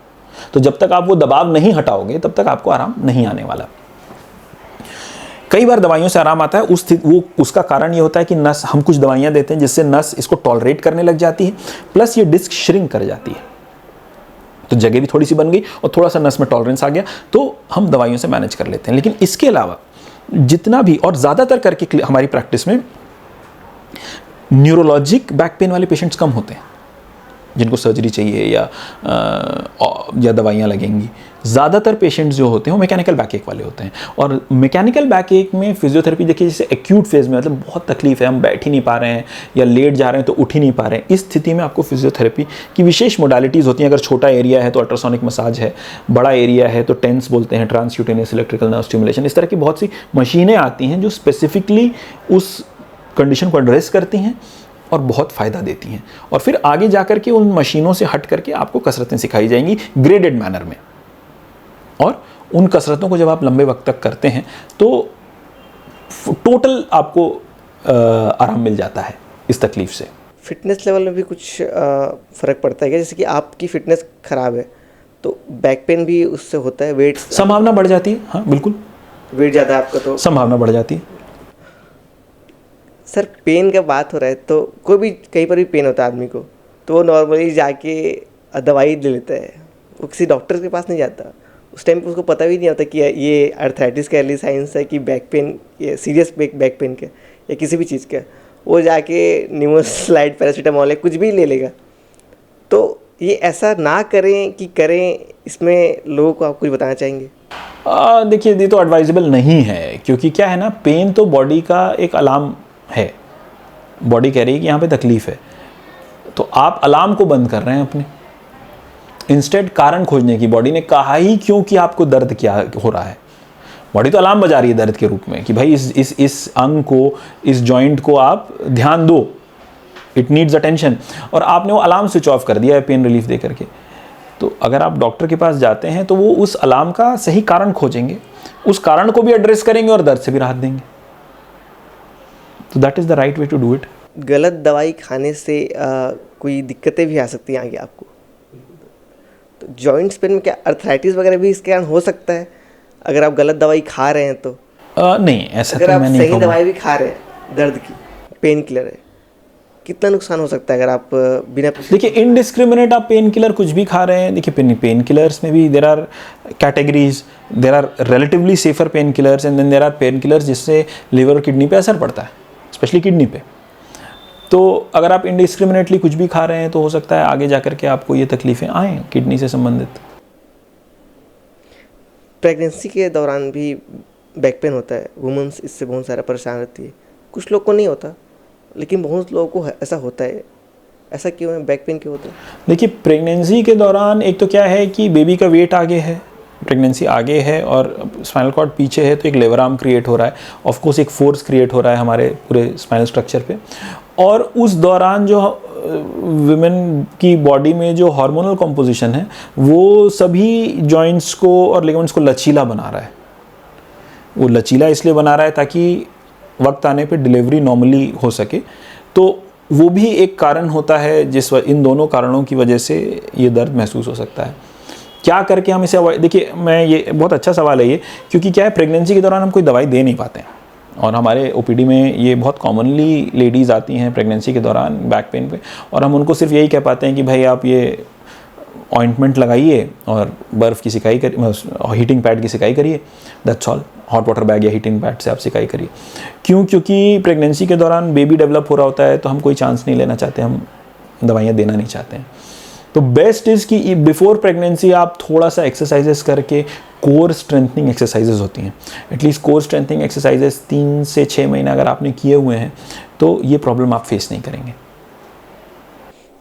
तो जब तक आप वो दबाव नहीं हटाओगे तब तक आपको आराम नहीं आने वाला। कई बार दवाइयों से आराम आता है, उसका कारण ये होता है कि नस, हम कुछ दवाइयां देते हैं जिससे नस इसको टॉलरेट करने लग जाती है, प्लस ये डिस्क श्रिंक कर जाती है, तो जगह भी थोड़ी सी बन गई और थोड़ा सा नस में टॉलरेंस आ गया, तो हम दवाइयों से मैनेज कर लेते हैं। लेकिन इसके अलावा जितना भी, और ज़्यादातर करके हमारी प्रैक्टिस में न्यूरोलॉजिक बैक पेन वाले पेशेंट्स कम होते हैं। जिनको सर्जरी चाहिए या दवाइयाँ लगेंगी। ज़्यादातर पेशेंट्स जो होते हैं वो मैकेनिकल बैकएक वाले होते हैं, और मैकेनिकल बैकएक में फिजियोथेरेपी देखिए जैसे एक्यूट फेज़ में, मतलब बहुत तकलीफ है, हम बैठ ही नहीं पा रहे हैं या लेट जा रहे हैं तो उठ ही नहीं पा रहे हैं, इस स्थिति में आपको फिजियोथेरेपी की विशेष मोडालिटीज़ होती हैं। अगर छोटा एरिया है तो अल्ट्रासोनिक मसाज है, बड़ा एरिया है तो टेंस बोलते हैं, ट्रांसक्यूटेनियस इलेक्ट्रिकल नर्व स्टिमुलेशन, इस तरह की बहुत सी मशीनें आती हैं जो स्पेसिफिकली उस कंडीशन को एड्रेस करती हैं और बहुत फ़ायदा देती हैं। और फिर आगे जाकर के उन मशीनों से हट करके आपको कसरतें सिखाई जाएंगी ग्रेडेड मैनर में, और उन कसरतों को जब आप लंबे वक्त तक करते हैं तो टोटल आपको आराम मिल जाता है इस तकलीफ से। फिटनेस लेवल में भी कुछ फ़र्क पड़ता है क्या? जैसे कि आपकी फिटनेस ख़राब है तो बैक पेन भी उससे होता है, वेट संभावना बढ़ जाती है। हाँ बिल्कुल, वेट ज़्यादा है आपका तो संभावना बढ़ जाती है। सर पेन का बात हो रहा है तो कोई भी कहीं पर भी पेन होता है आदमी को, तो वो नॉर्मली जाके दवाई ले लेता है, वो किसी डॉक्टर के पास नहीं जाता। उस टाइम पे उसको पता भी नहीं होता कि ये अर्थराइटिस का अर्ली साइंस है कि बैक पेन, ये सीरियस बैक पेन का या किसी भी चीज़ का। वो जाके निमोस्लाइड, पैरासीटामोल है, कुछ भी ले लेगा। तो ये ऐसा ना करें कि करें, इसमें लोगों को आप कुछ बताना चाहेंगे? देखिए ये तो एडवाइजेबल नहीं है, क्योंकि क्या है ना, पेन तो बॉडी का एक अलार्म है, बॉडी कह रही है कि यहाँ पे तकलीफ है, तो आप अलार्म को बंद कर रहे हैं अपने, इंस्टेड कारण खोजने की। बॉडी ने कहा ही क्यों कि आपको दर्द क्या हो रहा है, बॉडी तो अलार्म बजा रही है दर्द के रूप में कि भाई इस अंग को, इस जॉइंट को आप ध्यान दो, इट नीड्स अटेंशन, और आपने वो अलार्म स्विच ऑफ कर दिया है पेन रिलीफ दे करके। तो अगर आप डॉक्टर के पास जाते हैं तो वो उस अलार्म का सही कारण खोजेंगे, उस कारण को भी एड्रेस करेंगे और दर्द से भी राहत देंगे। तो that is the right way to do it. गलत दवाई खाने से कोई दिक्कतें भी आ सकती हैं आगे आपको? तो जॉइंट्स पेन में क्या अर्थराइटिस वगैरह भी इसके कारण हो सकता है अगर आप गलत दवाई खा रहे हैं तो? नहीं, ऐसा अगर तो आप मैं नहीं सही कहूँगा। दवाई भी खा रहे हैं, दर्द की पेन किलर है, कितना नुकसान हो सकता है अगर आप बिना? देखिए इनडिस्क्रिमिनेट आप पेन किलर कुछ भी खा रहे हैं। देखिए पेन किलर्स में भी there are categories, there are relatively safer pain killers and then there are pain killers जिससे लिवर और किडनी पे असर पड़ता है, स्पेशली किडनी पे। तो अगर आप इनडिस्क्रिमिनेटली कुछ भी खा रहे हैं तो हो सकता है आगे जाकर के आपको ये तकलीफ़ें आएँ किडनी से संबंधित। प्रेगनेंसी के दौरान भी बैक पेन होता है, वुमेंस इससे बहुत सारा परेशान रहती है। कुछ लोग को नहीं होता लेकिन बहुत लोगों को ऐसा होता है। ऐसा क्यों है, बैक पेन क्यों होता है? देखिए प्रेगनेंसी के दौरान एक तो क्या है कि बेबी का वेट आगे है, प्रेगनेंसी आगे है और स्पाइनल कॉर्ड पीछे है, तो एक लेवर आर्म क्रिएट हो रहा है, ऑफ कोर्स एक फोर्स क्रिएट हो रहा है हमारे पूरे स्पाइनल स्ट्रक्चर पे। और उस दौरान जो विमेन की बॉडी में जो हार्मोनल कॉम्पोजिशन है वो सभी जॉइंट्स को और लिगामेंट्स को लचीला बना रहा है। वो लचीला इसलिए बना रहा है ताकि वक्त आने पे डिलीवरी नॉर्मली हो सके। तो वो भी एक कारण होता है इन दोनों कारणों की वजह से ये दर्द महसूस हो सकता है। क्या करके हम इसे अवॉइड, देखिए मैं ये बहुत अच्छा सवाल है ये, क्योंकि क्या है प्रेगनेंसी के दौरान हम कोई दवाई दे नहीं पाते हैं और हमारे ओपीडी में ये बहुत कॉमनली लेडीज़ आती हैं प्रेगनेंसी के दौरान बैक पेन पे, और हम उनको सिर्फ यही कह पाते हैं कि भाई आप ये ऑइंटमेंट लगाइए और बर्फ़ की सिकाई हीटिंग पैड की सिकाई करिए, that's all. Hot water bag या हीटिंग पैड से आप सिकाई करिए। क्यों? क्योंकि प्रेगनेंसी के दौरान बेबी डेवलप हो रहा होता है तो हम कोई चांस नहीं लेना चाहते, हम दवाइयाँ देना नहीं चाहते हैं। तो बेस्ट इज़ कि बिफोर प्रेगनेंसी आप थोड़ा सा एक्सरसाइजेस करके, कोर स्ट्रेंथनिंग एक्सरसाइजेस होती हैं, एटलीस्ट कोर स्ट्रेंथनिंग एक्सरसाइजेस 3 से 6 महीने अगर आपने किए हुए हैं तो ये प्रॉब्लम आप फेस नहीं करेंगे।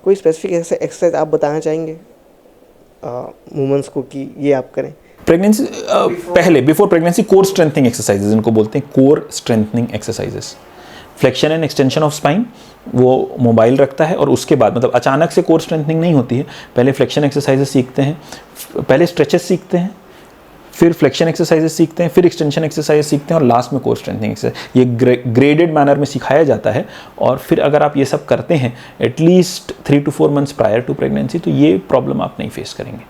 कोई स्पेसिफिक ऐसा एक्सरसाइज आप बताना चाहेंगे वुमेंस को कि ये आप करें? प्रेगनेंसी पहले before pregnancy core strengthening exercises, इनको बोलते हैं core strengthening exercises. Flexion and extension of spine वो मोबाइल रखता है, और उसके बाद मतलब अचानक से कोर स्ट्रेंथनिंग नहीं होती है, पहले फ्लेक्शन एक्सरसाइजेस सीखते हैं, पहले स्ट्रेचेस सीखते हैं, फिर फ्लेक्शन एक्सरसाइजेस सीखते हैं, फिर एक्सटेंशन एक्सरसाइजेस सीखते हैं और लास्ट में कोर स्ट्रेंथनिंग एक्सरसाइज। ये ग्रेडेड मैनर में सिखाया जाता है, और फिर अगर आप ये सब करते हैं at least 3 to 4 months prior to pregnancy तो ये प्रॉब्लम आप नहीं फेस करेंगे।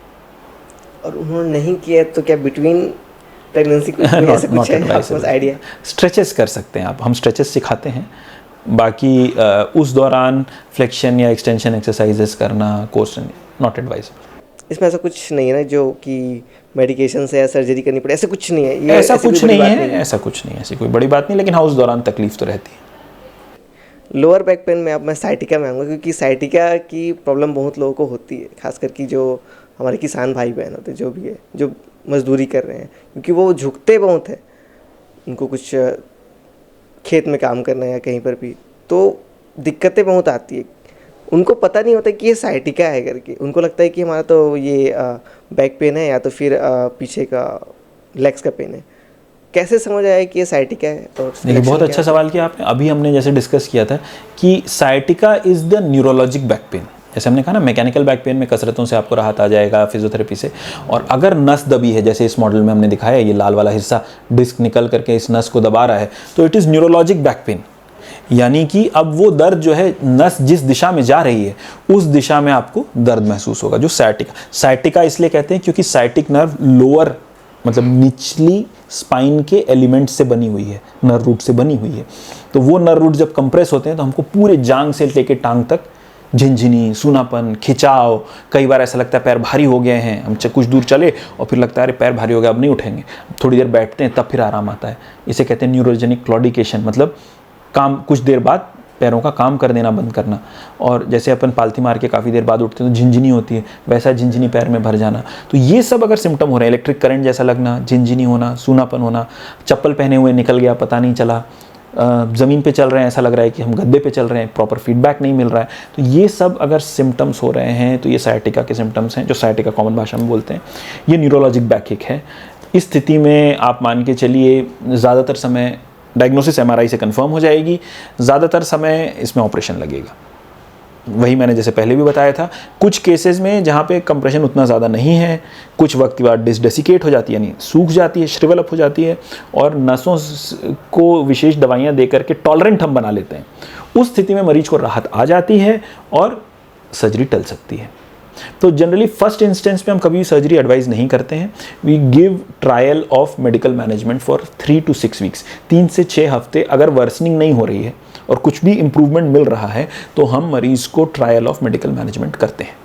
और उन्होंने नहीं किया तो क्या बिटवीन प्रेगनेंसी कुछ है आपके पास आइडिया? स्ट्रेचेस कर सकते हैं आप, हम स्ट्रेचेस सिखाते हैं, बाकी उस दौरान फ्लेक्शन या एक्सटेंशन एक्सरसाइजेस करना कोर्स नॉट एडवाइजेबल। इसमें ऐसा कुछ नहीं है ना जो कि मेडिकेशन से या सर्जरी करनी पड़े, ऐसा कुछ नहीं है? ऐसा कुछ नहीं है, ऐसा कुछ नहीं है, ऐसी कोई बड़ी बात नहीं, लेकिन हाँ उस दौरान तकलीफ तो रहती है। लोअर बैक पेन में अब मैं साइटिका में आऊँगा, क्योंकि साइटिका की प्रॉब्लम बहुत लोगों को होती है, खासकर कि जो हमारे किसान भाई बहन होते हैं, जो भी है, जो मजदूरी कर रहे हैं, क्योंकि वो झुकते बहुत हैं, उनको कुछ खेत में काम करना है या कहीं पर भी, तो दिक्कतें बहुत आती है। उनको पता नहीं होता कि ये साइटिका है करके, उनको लगता है कि हमारा तो ये बैक पेन है या तो फिर पीछे का लेग्स का पेन है। कैसे समझ आया कि ये साइटिका है? और देखिए, बहुत अच्छा सवाल किया आपने। अभी हमने जैसे डिस्कस किया था कि sciatica is the neurologic back pain. जैसे हमने कहा ना, मैकेनिकल बैक पेन में कसरतों से आपको राहत आ जाएगा, फिजियोथेरेपी से। और अगर नस दबी है, जैसे इस मॉडल में हमने दिखाया, ये लाल वाला हिस्सा डिस्क निकल करके इस नस को दबा रहा है, तो it is neurologic back pain. यानी कि अब वो दर्द जो है, नस जिस दिशा में जा रही है उस दिशा में आपको दर्द महसूस होगा, जो साइटिका इसलिए कहते हैं क्योंकि साइटिक नर्व लोअर मतलब निचली स्पाइन के एलिमेंट से बनी हुई है, नर्व रूट से बनी हुई है। तो वो नर्व रूट जब कंप्रेस होते हैं तो हमको पूरे जांग से लेके टांग तक झिनझिनी, सूनापन, खिंचाव, कई बार ऐसा लगता है पैर भारी हो गए हैं, हम कुछ दूर चले और फिर लगता है अरे पैर भारी हो गया, अब नहीं उठेंगे, थोड़ी देर बैठते हैं तब फिर आराम आता है। इसे कहते हैं न्यूरोजेनिक क्लॉडिकेशन, मतलब काम कुछ देर बाद पैरों का काम कर देना बंद करना। और जैसे अपन पालथी मार के काफ़ी देर बाद उठते हैं तो झिनझिनी होती है, वैसा झिनझिनी पैर में भर जाना। तो ये सब अगर सिम्टम हो रहे हैं, इलेक्ट्रिक करंट जैसा लगना, झिनझिनी होना, सूनापन होना, चप्पल पहने हुए निकल गया पता नहीं चला, ज़मीन पे चल रहे हैं ऐसा लग रहा है कि हम गद्दे पे चल रहे हैं, प्रॉपर फीडबैक नहीं मिल रहा है, तो ये सब अगर सिम्टम्स हो रहे हैं तो ये साइटिका के सिम्टम्स हैं, जो साइटिका कॉमन भाषा में बोलते हैं। ये न्यूरोलॉजिक बैकएक है। इस स्थिति में आप मान के चलिए ज़्यादातर समय डायग्नोसिस एमआरआई से कंफर्म हो जाएगी, ज़्यादातर समय इसमें ऑपरेशन लगेगा। वही मैंने जैसे पहले भी बताया था, कुछ केसेस में जहाँ पे कंप्रेशन उतना ज़्यादा नहीं है, कुछ वक्त के बाद डिस्क डेसिकेट हो जाती है, यानी सूख जाती है, श्रिवल अप हो जाती है, और नसों को विशेष दवाइयाँ दे करके टॉलरेंट हम बना लेते हैं। उस स्थिति में मरीज को राहत आ जाती है और सर्जरी टल सकती है। तो जनरली फर्स्ट इंस्टेंस में हम कभी सर्जरी एडवाइज नहीं करते हैं। We give trial of medical management for 3 to 6 weeks, 3 से 6 हफ्ते। अगर वर्सनिंग नहीं हो रही है और कुछ भी इंप्रूवमेंट मिल रहा है तो हम मरीज को ट्रायल ऑफ मेडिकल मैनेजमेंट करते हैं।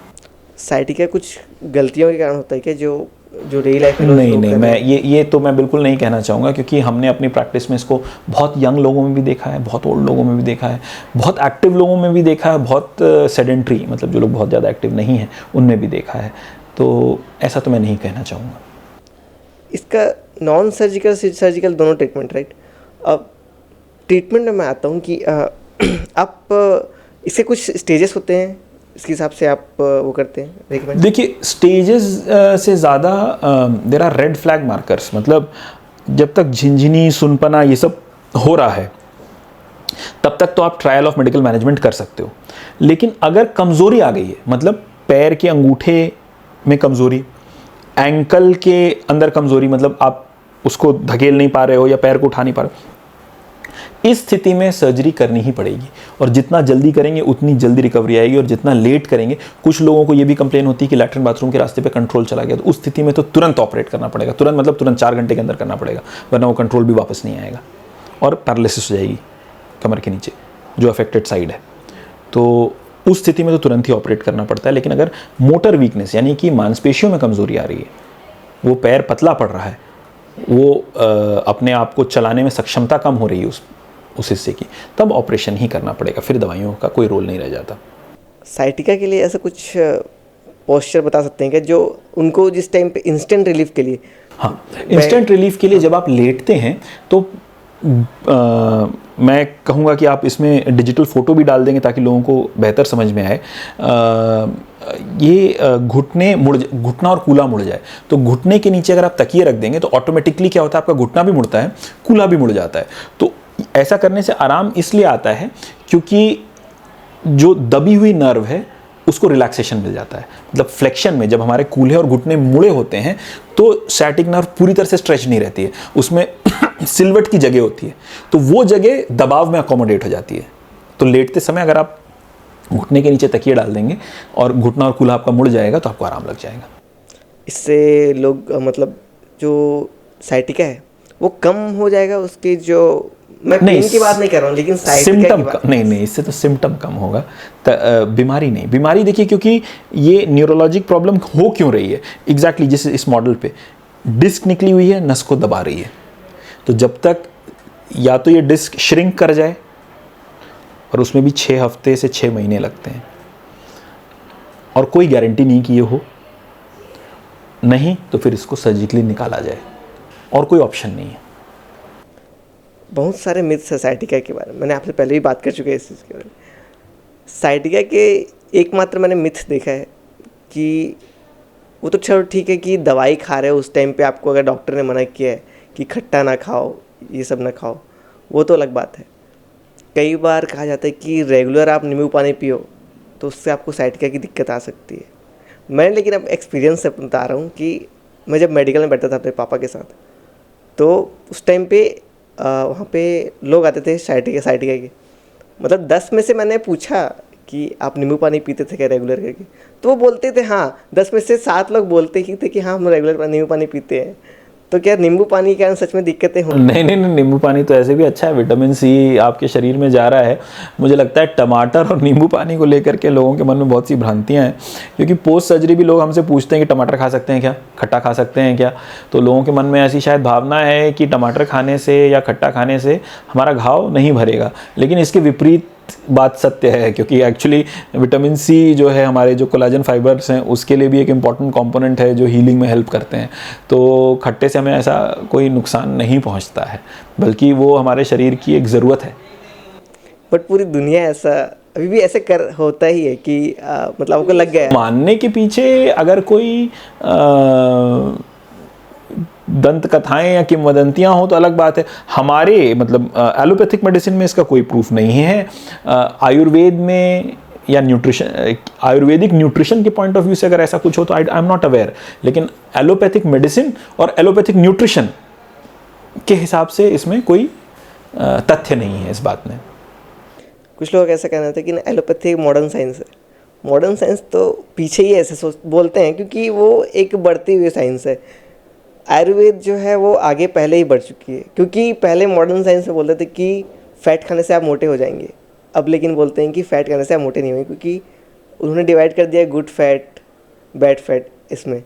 साइटिका कुछ गलतियों के कारण होता है क्या, जो डेली लाइफ में? नहीं, मैं ये तो मैं बिल्कुल नहीं कहना चाहूँगा, क्योंकि हमने अपनी प्रैक्टिस में इसको बहुत यंग लोगों में भी देखा है, बहुत ओल्ड लोगों में भी देखा है, बहुत एक्टिव लोगों में भी देखा है, बहुत सेडेंट्री मतलब जो लोग बहुत ज़्यादा एक्टिव नहीं हैं उनमें भी देखा है। तो ऐसा तो मैं नहीं कहना चाहूँगा। इसका नॉन सर्जिकल सर्जिकल दोनों ट्रीटमेंट, राइट? अब ट्रीटमेंट में मैं आता हूँ कि आप इसके कुछ स्टेजेस होते हैं, इसके हिसाब से आप वो करते हैं रेकमेंड? देखिए, स्टेजेस से ज़्यादा there are red flag markers. मतलब जब तक झिनझिनी, सुनपना ये सब हो रहा है तब तक तो आप ट्रायल ऑफ मेडिकल मैनेजमेंट कर सकते हो। लेकिन अगर कमज़ोरी आ गई है, मतलब पैर के अंगूठे में कमज़ोरी, एंकल के अंदर कमज़ोरी, मतलब आप उसको धकेल नहीं पा रहे हो या पैर को उठा नहीं पा रहे हो, इस स्थिति में सर्जरी करनी ही पड़ेगी। और जितना जल्दी करेंगे उतनी जल्दी रिकवरी आएगी, और जितना लेट करेंगे, कुछ लोगों को ये भी कंप्लेन होती है कि लैट्रिन बाथरूम के रास्ते पे कंट्रोल चला गया, तो उस स्थिति में तो तुरंत ऑपरेट करना पड़ेगा। तुरंत मतलब तुरंत 4 घंटे के अंदर करना पड़ेगा, वरना वो कंट्रोल भी वापस नहीं आएगा और पैरालिसिस हो जाएगी कमर के नीचे जो अफेक्टेड साइड है। तो उस स्थिति में तो तुरंत ही ऑपरेट करना पड़ता है। लेकिन अगर मोटर वीकनेस यानी कि मांसपेशियों में कमज़ोरी आ रही है, वो पैर पतला पड़ रहा है, वो अपने आप को चलाने में सक्षमता कम हो रही है उस हिस्से की, तब ऑपरेशन ही करना पड़ेगा, फिर दवाइयों का कोई रोल नहीं रह जाता। साइटिका के लिए ऐसा कुछ पोस्चर बता सकते हैं क्या जो उनको जिस टाइम पे इंस्टेंट रिलीफ के लिए? हाँ, इंस्टेंट रिलीफ के लिए जब आप लेटते हैं तो मैं कहूँगा कि आप इसमें डिजिटल फ़ोटो भी डाल देंगे ताकि लोगों को बेहतर समझ में आए। ये घुटना और कूल्हा मुड़ जाए, तो घुटने के नीचे अगर आप तकिए रख देंगे तो ऑटोमेटिकली क्या होता है, आपका घुटना भी मुड़ता है, कूल्हा भी मुड़ जाता है। तो ऐसा करने से आराम इसलिए आता है क्योंकि जो दबी हुई नर्व है उसको रिलैक्सेशन मिल जाता है। मतलब फ्लेक्शन में जब हमारे कूल्हे और घुटने मुड़े होते हैं तो सैटिक नर्व पूरी तरह से स्ट्रेच नहीं रहती है, उसमें सिलवट की जगह होती है, तो वो जगह दबाव में अकोमोडेट हो जाती है। तो लेटते समय अगर आप घुटने के नीचे तकिए डाल देंगे और घुटना और कूल्हा आपका मुड़ जाएगा तो आपको आराम लग जाएगा। इससे लोग मतलब जो साइटिका है वो कम हो जाएगा उसकी, जो मैं पेन की बात नहीं कर रहा हूँ लेकिन सिम्टम नहीं, इससे तो सिम्टम कम होगा, बीमारी नहीं। बीमारी देखिए, क्योंकि ये न्यूरोलॉजिक प्रॉब्लम हो क्यों रही है एग्जैक्टली, जैसे इस मॉडल पे डिस्क निकली हुई है, नस को दबा रही है, तो जब तक या तो ये डिस्क श्रिंक कर जाए और उसमें भी 6 हफ्ते से 6 महीने लगते हैं, और कोई गारंटी नहीं कि ये हो, नहीं तो फिर इसको सर्जिकली निकाला जाए, और कोई ऑप्शन नहीं है। बहुत सारे मिथ्स है साइटिका के बारे में, मैंने आपसे पहले भी बात कर चुके हैं इस चीज़ के बारे में। साइटिका के एकमात्र मैंने मिथ देखा है कि वो तो चलो ठीक है कि दवाई खा रहे हो उस टाइम पे, आपको अगर डॉक्टर ने मना किया है कि खट्टा ना खाओ, ये सब ना खाओ, वो तो अलग बात है। कई बार कहा जाता है कि रेगुलर आप नींबू पानी पियो तो उससे आपको साइटिका की दिक्कत आ सकती है। मैं लेकिन अब एक्सपीरियंस से बता रहा हूँ कि मैं जब मेडिकल में बैठा था अपने पापा के साथ, तो उस टाइम पे वहाँ पे लोग आते थे साइटिका के, मतलब 10 में से मैंने पूछा कि आप नींबू पानी पीते थे क्या रेगुलर करके, तो वो बोलते थे हाँ। 10 में से 7 लोग बोलते ही थे कि हाँ हम रेगुलर नींबू पानी पीते हैं। तो क्या नींबू पानी के कारण सच में दिक्कतें हों? नहीं, नींबू पानी तो ऐसे भी अच्छा है, विटामिन सी आपके शरीर में जा रहा है। मुझे लगता है टमाटर और नींबू पानी को लेकर के लोगों के मन में बहुत सी भ्रांतियां हैं, क्योंकि पोस्ट सर्जरी भी लोग हमसे पूछते हैं कि टमाटर खा सकते हैं क्या, खट्टा खा सकते हैं क्या। तो लोगों के मन में ऐसी शायद भावना है कि टमाटर खाने से या खट्टा खाने से हमारा घाव नहीं भरेगा, लेकिन इसके विपरीत बात सत्य है, क्योंकि एक्चुअली विटामिन सी जो है हमारे जो कोलाजन फाइबर्स हैं उसके लिए भी एक इम्पॉर्टेंट कंपोनेंट है जो हीलिंग में हेल्प करते हैं। तो खट्टे से हमें ऐसा कोई नुकसान नहीं पहुंचता है, बल्कि वो हमारे शरीर की एक ज़रूरत है। बट पूरी दुनिया ऐसा अभी भी ऐसे कर होता ही है कि मतलब आपको लग गया है। मानने के पीछे अगर कोई दंत कथाएं या किंवदंतियां हो तो अलग बात है। हमारे मतलब एलोपैथिक मेडिसिन में इसका कोई प्रूफ नहीं है। आयुर्वेद में या आयुर्वेदिक न्यूट्रिशन के पॉइंट ऑफ व्यू से अगर ऐसा कुछ हो तो आई एम नॉट अवेयर, लेकिन एलोपैथिक मेडिसिन और एलोपैथिक न्यूट्रिशन के हिसाब से इसमें कोई तथ्य नहीं है इस बात में। कुछ लोग ऐसा कहना था कि एलोपैथी मॉडर्न साइंस है। मॉडर्न साइंस तो पीछे ही ऐसे बोलते हैं क्योंकि वो एक बढ़ती हुई साइंस है। आयुर्वेद जो है वो आगे पहले ही बढ़ चुकी है, क्योंकि पहले मॉडर्न साइंस में बोलते थे कि फ़ैट खाने से आप मोटे हो जाएंगे, अब लेकिन बोलते हैं कि फ़ैट खाने से आप मोटे नहीं होंगे, क्योंकि उन्होंने डिवाइड कर दिया गुड फैट बैड फैट इसमें।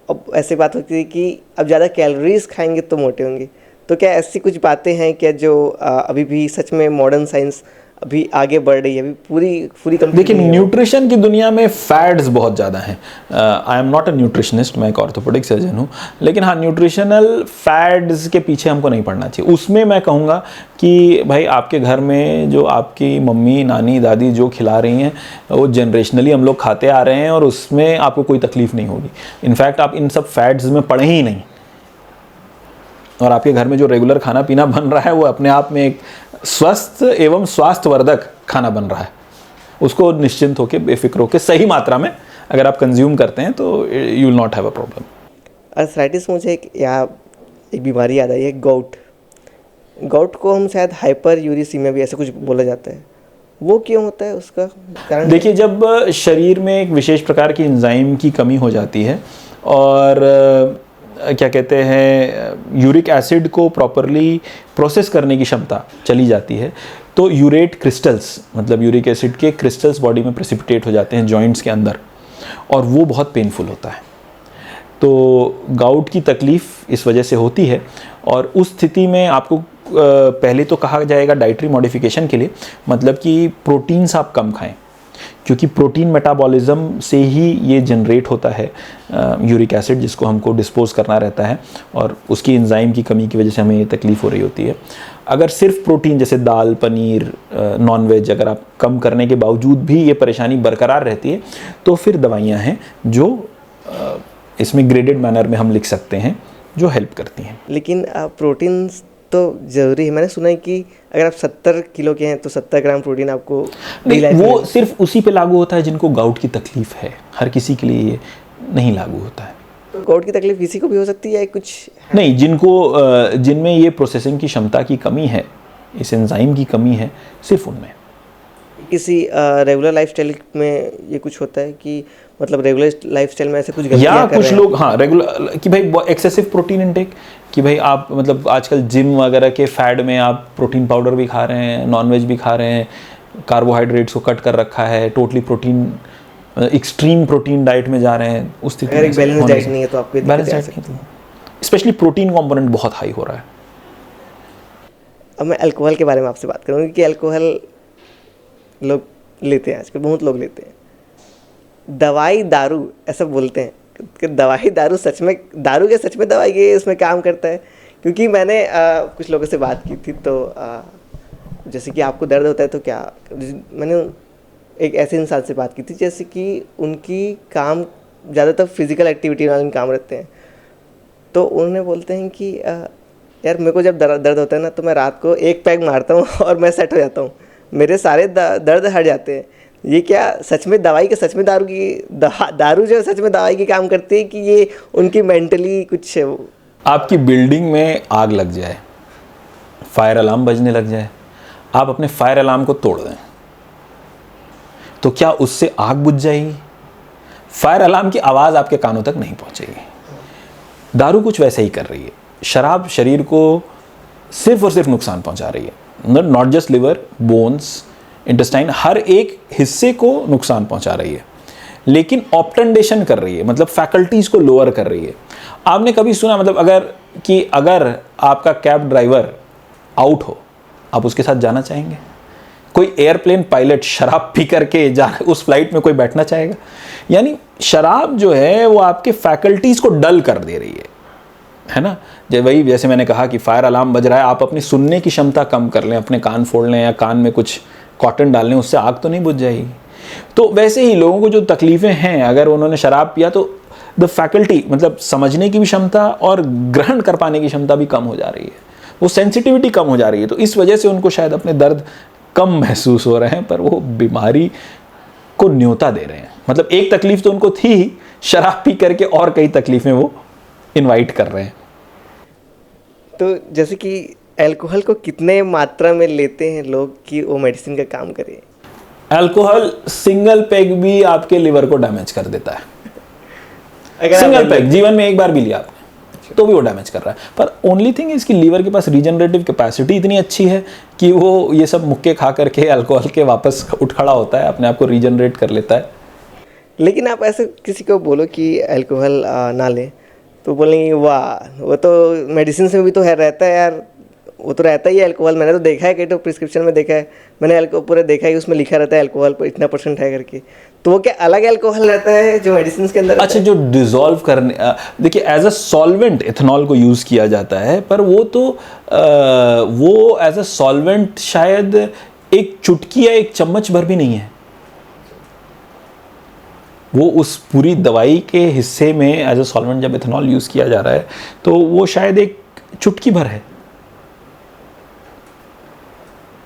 अब ऐसी बात होती है कि अब ज़्यादा कैलोरीज खाएंगे तो मोटे होंगे। तो क्या ऐसी कुछ बातें हैं क्या जो अभी भी सच में मॉडर्न साइंस अभी आगे बढ़ रही है? अभी पूरी देखिए, न्यूट्रिशन की दुनिया में फैट्स बहुत ज़्यादा हैं। I am not a nutritionist, मैं एक ऑर्थोपेडिक सर्जन हूँ, लेकिन हाँ, न्यूट्रिशनल फैट्स के पीछे हमको नहीं पड़ना चाहिए। उसमें मैं कहूँगा कि भाई आपके घर में जो आपकी मम्मी, नानी, दादी जो खिला रही हैं वो जनरेशनली हम लोग खाते आ रहे हैं और उसमें आपको कोई तकलीफ नहीं होगी। इनफैक्ट आप इन सब फैट्स में पड़े ही नहीं, और आपके घर में जो रेगुलर खाना पीना बन रहा है वो अपने आप में एक स्वस्थ एवं स्वास्थ्यवर्धक खाना बन रहा है। उसको निश्चिंत होकर, बेफिक्र होकर, सही मात्रा में अगर आप कंज्यूम करते हैं तो you will not have a problem. Arthritis मुझे एक बीमारी याद आई है, गाउट को हम शायद हाइपर यूरिसीमिया भी ऐसा कुछ बोला जाता है। वो क्यों होता है, उसका कारण? देखिए, जब शरीर में एक विशेष प्रकार की एंजाइम की कमी हो जाती है और क्या कहते हैं यूरिक एसिड को प्रॉपरली प्रोसेस करने की क्षमता चली जाती है, तो यूरेट क्रिस्टल्स, मतलब यूरिक एसिड के क्रिस्टल्स बॉडी में प्रेसिपिटेट हो जाते हैं जॉइंट्स के अंदर, और वो बहुत पेनफुल होता है। तो गाउट की तकलीफ़ इस वजह से होती है, और उस स्थिति में आपको पहले तो कहा जाएगा डाइटरी मॉडिफिकेशन के लिए, मतलब कि प्रोटीन्स आप कम खाएं, क्योंकि प्रोटीन मेटाबॉलिज्म से ही ये जनरेट होता है यूरिक एसिड, जिसको हमको डिस्पोज करना रहता है, और उसकी एंजाइम की कमी की वजह से हमें ये तकलीफ़ हो रही होती है। अगर सिर्फ प्रोटीन जैसे दाल, पनीर, नॉनवेज अगर आप कम करने के बावजूद भी ये परेशानी बरकरार रहती है, तो फिर दवाइयाँ हैं जो इसमें ग्रेडेड मैनर में हम लिख सकते हैं जो हेल्प करती हैं। लेकिन प्रोटीन तो ज़रूरी है। मैंने सुना है कि अगर आप 70 किलो के हैं तो 70 ग्राम प्रोटीन आपको नहीं, वो सिर्फ उसी पे लागू होता है जिनको गाउट की तकलीफ है, हर किसी के लिए ये नहीं लागू होता है। तो गाउट की तकलीफ किसी को भी हो सकती है कुछ? नहीं, जिनमें ये प्रोसेसिंग की क्षमता की कमी है, इस एंजाइम की कमी है, सिर्फ उनमें। किसी रेगुलर लाइफस्टाइल में ये कुछ होता है कि मतलब रेगुलर लाइफस्टाइल में ऐसे कुछ गलतियां कर रहे हैं? कुछ लोग हाँ रेगुलर कि भाई एक्सेसिव प्रोटीन इनटेक, कि भाई आप मतलब आजकल जिम वगैरह के फैड में आप प्रोटीन पाउडर भी खा रहे हैं, नॉनवेज भी खा रहे हैं, कार्बोहाइड्रेट्स को कट कर रखा है, totally protein extreme protein diet में जा रहे हैं। उस स्थिति में बैलेंस डाइट नहीं है तो आपको बैलेंस डाइट नहीं, तो स्पेशली प्रोटीन कंपोनेंट बहुत हाई हो रहा है। अब मैं अल्कोहल के बारे में आपसे बात करूँगी कि अल्कोहल लोग लेते हैं, आजकल बहुत लोग लेते हैं। दवाई दारू ऐसा बोलते हैं कि दवाई दारू सच में, दारू के सच में दवाई के इसमें काम करता है? क्योंकि मैंने कुछ लोगों से बात की थी, तो जैसे कि आपको दर्द होता है तो क्या, मैंने एक ऐसे इंसान से बात की थी जैसे कि उनकी काम ज़्यादातर फिजिकल एक्टिविटी वाले काम रहते हैं, तो उन्होंने बोलते हैं कि यार मेरे को जब दर्द होता है ना, तो मैं रात को एक पैग मारता हूँ और मैं सेट हो जाता हूँ, मेरे सारे दर्द हट जाते हैं। ये क्या सच में दवाई के, सच में दारू जो सच में दवाई की काम करती है, कि ये उनकी मेंटली कुछ? आपकी बिल्डिंग में आग लग जाए, फायर अलार्म बजने लग जाए, आप अपने फायर अलार्म को तोड़ दें, तो क्या उससे आग बुझ जाएगी? फायर अलार्म की आवाज़ आपके कानों तक नहीं पहुंचेगी। दारू कुछ वैसे ही कर रही है। शराब शरीर को सिर्फ और सिर्फ नुकसान पहुंचा रही है, not just liver, bones, intestine, हर एक हिस्से को नुकसान पहुंचा रही है, लेकिन ऑप्टेंडेशन कर रही है, मतलब फैकल्टीज को लोअर कर रही है। आपने कभी सुना, मतलब अगर आपका कैब ड्राइवर आउट हो, आप उसके साथ जाना चाहेंगे? कोई एयरप्लेन पायलट शराब पी करके उस फ्लाइट में कोई बैठना चाहेगा? यानी शराब जो है वो आपके फैकल्टीज को डल कर दे रही है ना। जैसे मैंने कहा कि फायर अलार्म बज रहा है, आप अपनी सुनने की क्षमता कम कर लें, अपने कान फोड़ लें या कान में कुछ कॉटन डाल लें, उससे आग तो नहीं बुझ जाएगी। तो वैसे ही लोगों को जो तकलीफें हैं, अगर उन्होंने शराब पिया तो द फैकल्टी, मतलब समझने की भी क्षमता और ग्रहण कर पाने की क्षमता भी कम हो जा रही है, वो सेंसिटिविटी कम हो जा रही है। तो इस वजह से उनको शायद अपने दर्द कम महसूस हो रहे हैं, पर वो बीमारी को न्योता दे रहे हैं। मतलब एक तकलीफ तो उनको थी, शराब पी करके और कई तकलीफें वो इनवाइट कर रहे हैं। तो जैसे कि अल्कोहल को कितने मात्रा में लेते हैं लोग कि वो मेडिसिन का काम करे? अल्कोहल सिंगल पैग भी आपके लिवर को डैमेज कर देता है। सिंगल पैग जीवन में एक बार भी लिया आपने तो भी वो डैमेज कर रहा है। पर ओनली थिंग इसकी लीवर के पास रीजनरेटिव कैपेसिटी इतनी अच्छी है कि वो ये सब मुक्के खा करके अल्कोहल के वापस उठ खड़ा होता है, अपने आप को रीजनरेट कर लेता है। लेकिन आप ऐसे किसी को बोलो कि अल्कोहल ना ले, तो बोलेंगे वाह वो तो मेडिसिन में भी तो है, रहता है यार, वो तो रहता ही है अल्कोहल। मैंने तो देखा है, कई तो प्रिस्क्रिप्शन में देखा है मैंने, अल्कोहल पूरा देखा है, उसमें लिखा रहता है अल्कोहल पर इतना % है करके। तो वो क्या अलग अल्कोहल रहता है जो मेडिसिन के अंदर? अच्छा, जो डिसॉल्व करने, देखिए एज अ सॉल्वेंट इथेनॉल को यूज़ किया जाता है, पर वो एज अ सॉल्वेंट शायद एक चुटकी या एक चम्मच भर भी नहीं है। वो उस पूरी दवाई के हिस्से में एज अ सॉल्वेंट जब इथेनॉल यूज़ किया जा रहा है तो वो शायद एक चुटकी भर है।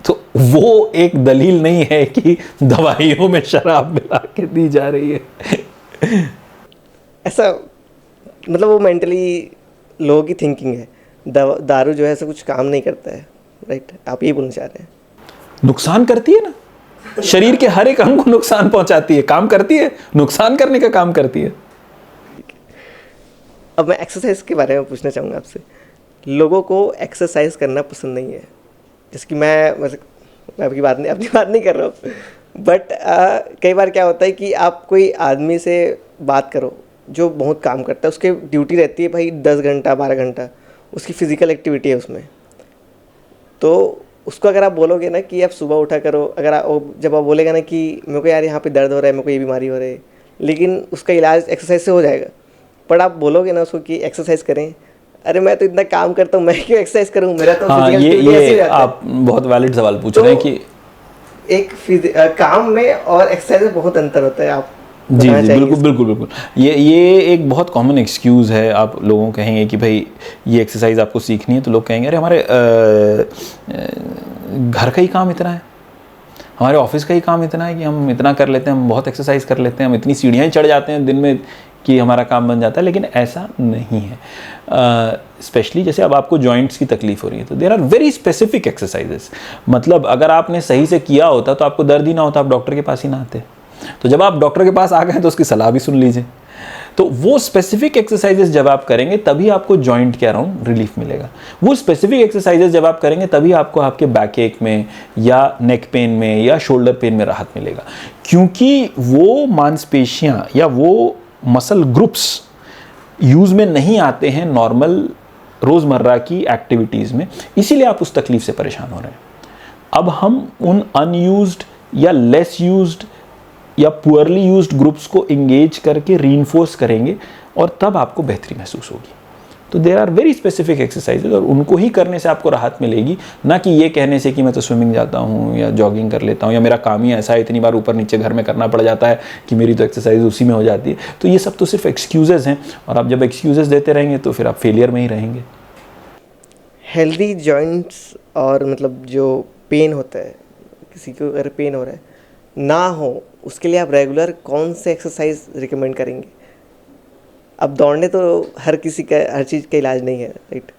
तो वो एक दलील नहीं है कि दवाइयों में शराब मिला के दी जा रही है। ऐसा मतलब वो मेंटली लोगों की थिंकिंग है, दारू जो है ऐसा कुछ काम नहीं करता है, राइट? आप ये बोलना चाह रहे हैं? नुकसान करती है ना, शरीर के हर एक अंग को नुकसान पहुंचाती है, काम करती है, नुकसान करने का काम करती है। अब मैं एक्सरसाइज के बारे में पूछना चाहूँगा आपसे। लोगों को एक्सरसाइज करना पसंद नहीं है, जैसे कि मैं अपनी बात नहीं कर रहा हूँ, बट कई बार क्या होता है कि आप कोई आदमी से बात करो जो बहुत काम करता है, उसके ड्यूटी रहती है भाई 10 घंटा 12 घंटा, उसकी फ़िज़िकल एक्टिविटी है उसमें, तो उसको अगर आप बोलोगे ना कि आप सुबह उठा करो, जब आप बोलेगा ना कि मेरे को यार यहाँ पे दर्द हो रहा है, मेरे को ये बीमारी हो रही है, लेकिन उसका इलाज एक्सरसाइज से हो जाएगा, पर आप बोलोगे ना उसको कि एक्सरसाइज करें, अरे मैं तो इतना काम करता हूँ, मैं क्यों एक्सरसाइज करूँ, मेरा तो ये आप बहुत वैलिड सवाल पूछ रहे हैं कि एक काम में और एक्सरसाइज में बहुत अंतर होता है। आप जी बिल्कुल ये एक बहुत कॉमन एक्सक्यूज़ है। आप लोगों को कहेंगे कि भाई ये एक्सरसाइज आपको सीखनी है, तो लोग कहेंगे अरे हमारे घर का ही काम इतना है, हमारे ऑफिस का ही काम इतना है कि हम इतना कर लेते हैं, हम बहुत एक्सरसाइज कर लेते हैं, हम इतनी सीढ़ियाँ चढ़ जाते हैं दिन में कि हमारा काम बन जाता है। लेकिन ऐसा नहीं है। स्पेशली जैसे अब आपको जॉइंट्स की तकलीफ हो रही है तो there are very specific exercises. मतलब अगर आपने सही से किया होता तो आपको दर्द ही ना होता, आप डॉक्टर के पास ही ना आते। तो जब आप डॉक्टर के पास आ गए तो उसकी सलाह भी सुन लीजिए। तो वो स्पेसिफिक एक्सरसाइजेस जब आप करेंगे तभी आपको जॉइंट के अराउंड रिलीफ मिलेगा। वो स्पेसिफिक एक्सरसाइजेस जब आप करेंगे तभी आपको आपके बैक एक में या नेक पेन में या शोल्डर पेन में राहत मिलेगा, क्योंकि वो मांसपेशियां या वो मसल ग्रुप्स यूज में नहीं आते हैं नॉर्मल रोज़मर्रा की एक्टिविटीज़ में, इसीलिए आप उस तकलीफ से परेशान हो रहे हैं। अब हम उन अनयूज्ड या लेस यूज्ड या पुअरली यूज्ड ग्रुप्स को इंगेज करके रीइंफोर्स करेंगे और तब आपको बेहतरी महसूस होगी। तो there are very specific exercises और उनको ही करने से आपको राहत मिलेगी, ना कि ये कहने से कि मैं तो स्विमिंग जाता हूँ या जॉगिंग कर लेता हूँ या मेरा काम ही ऐसा है, इतनी बार ऊपर नीचे घर में करना पड़ जाता है कि मेरी तो एक्सरसाइज उसी में हो जाती है। तो ये सब तो सिर्फ एक्सक्यूजेज हैं और आप जब एक्सक्यूजेज देते रहेंगे तो फिर आप फेलियर में ही रहेंगे। हेल्दी जॉइंट्स और मतलब जो पेन होता है, किसी को अगर पेन हो रहा है ना हो, उसके लिए आप रेगुलर कौन से एक्सरसाइज रिकमेंड करेंगे? अब दौड़ने तो हर किसी का हर चीज़ का इलाज नहीं है, राइट?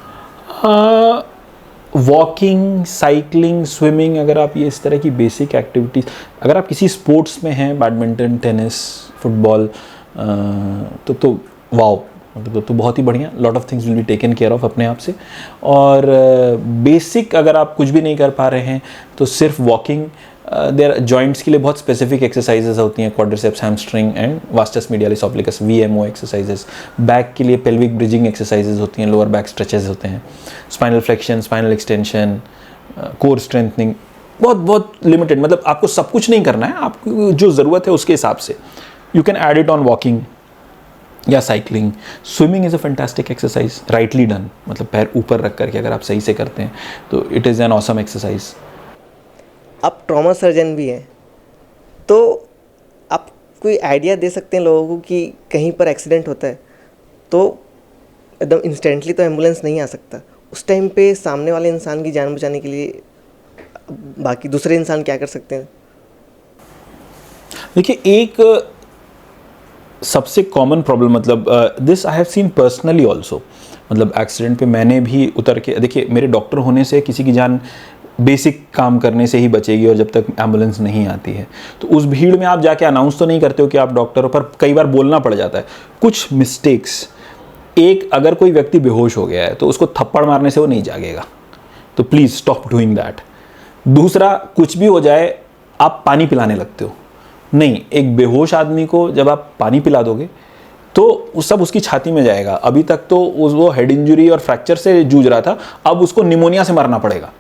वॉकिंग, साइकिलिंग, स्विमिंग, अगर आप ये इस तरह की बेसिक एक्टिविटीज़, अगर आप किसी स्पोर्ट्स में हैं, बैडमिंटन, टेनिस, फुटबॉल, तो वाओ, मतलब तो बहुत ही बढ़िया, lot of things will be taken care of अपने आप से। और बेसिक अगर आप कुछ भी नहीं कर पा रहे हैं तो सिर्फ वॉकिंग, देयर जॉइंट्स के लिए बहुत स्पेसिफिक एक्सरसाइजेज होती हैं, quadriceps, hamstring and vastus medialis obliquus, VMO exercises. Back के लिए पेल्विक ब्रिजिंग एक्सरसाइजेज होती हैं, लोअर बैक स्ट्रेचेज होते हैं, spinal flexion, spinal extension, core strengthening, बहुत बहुत लिमिटेड, मतलब आपको सब कुछ नहीं करना है, आपको जो ज़रूरत है उसके हिसाब से you can add it on walking या cycling. Swimming is a fantastic exercise, rightly done, मतलब पैर ऊपर रख करके अगर आप सही से करते हैं तो it is an awesome exercise. आप ट्रॉमा सर्जन भी हैं, तो आप कोई आइडिया दे सकते हैं लोगों को कि कहीं पर एक्सीडेंट होता है तो एकदम इंस्टेंटली तो एम्बुलेंस नहीं आ सकता, उस टाइम पे सामने वाले इंसान की जान बचाने के लिए बाकी दूसरे इंसान क्या कर सकते हैं? देखिए, एक सबसे कॉमन प्रॉब्लम, मतलब this I have seen personally also, मतलब एक्सीडेंट पे मैंने भी उतर के, देखिए मेरे डॉक्टर होने से किसी की जान बेसिक काम करने से ही बचेगी और जब तक एम्बुलेंस नहीं आती है तो उस भीड़ में आप जाके अनाउंस तो नहीं करते हो कि आप डॉक्टर हो, पर कई बार बोलना पड़ जाता है कुछ मिस्टेक्स। एक, अगर कोई व्यक्ति बेहोश हो गया है तो उसको थप्पड़ मारने से वो नहीं जागेगा, तो प्लीज़ स्टॉप डूइंग दैट। दूसरा, कुछ भी हो जाए आप पानी पिलाने लगते हो, नहीं, एक बेहोश आदमी को जब आप पानी पिला दोगे तो उस सब उसकी छाती में जाएगा। अभी तक तो वो हेड इंजरी और फ्रैक्चर से जूझ रहा था, अब उसको निमोनिया से मरना पड़ेगा।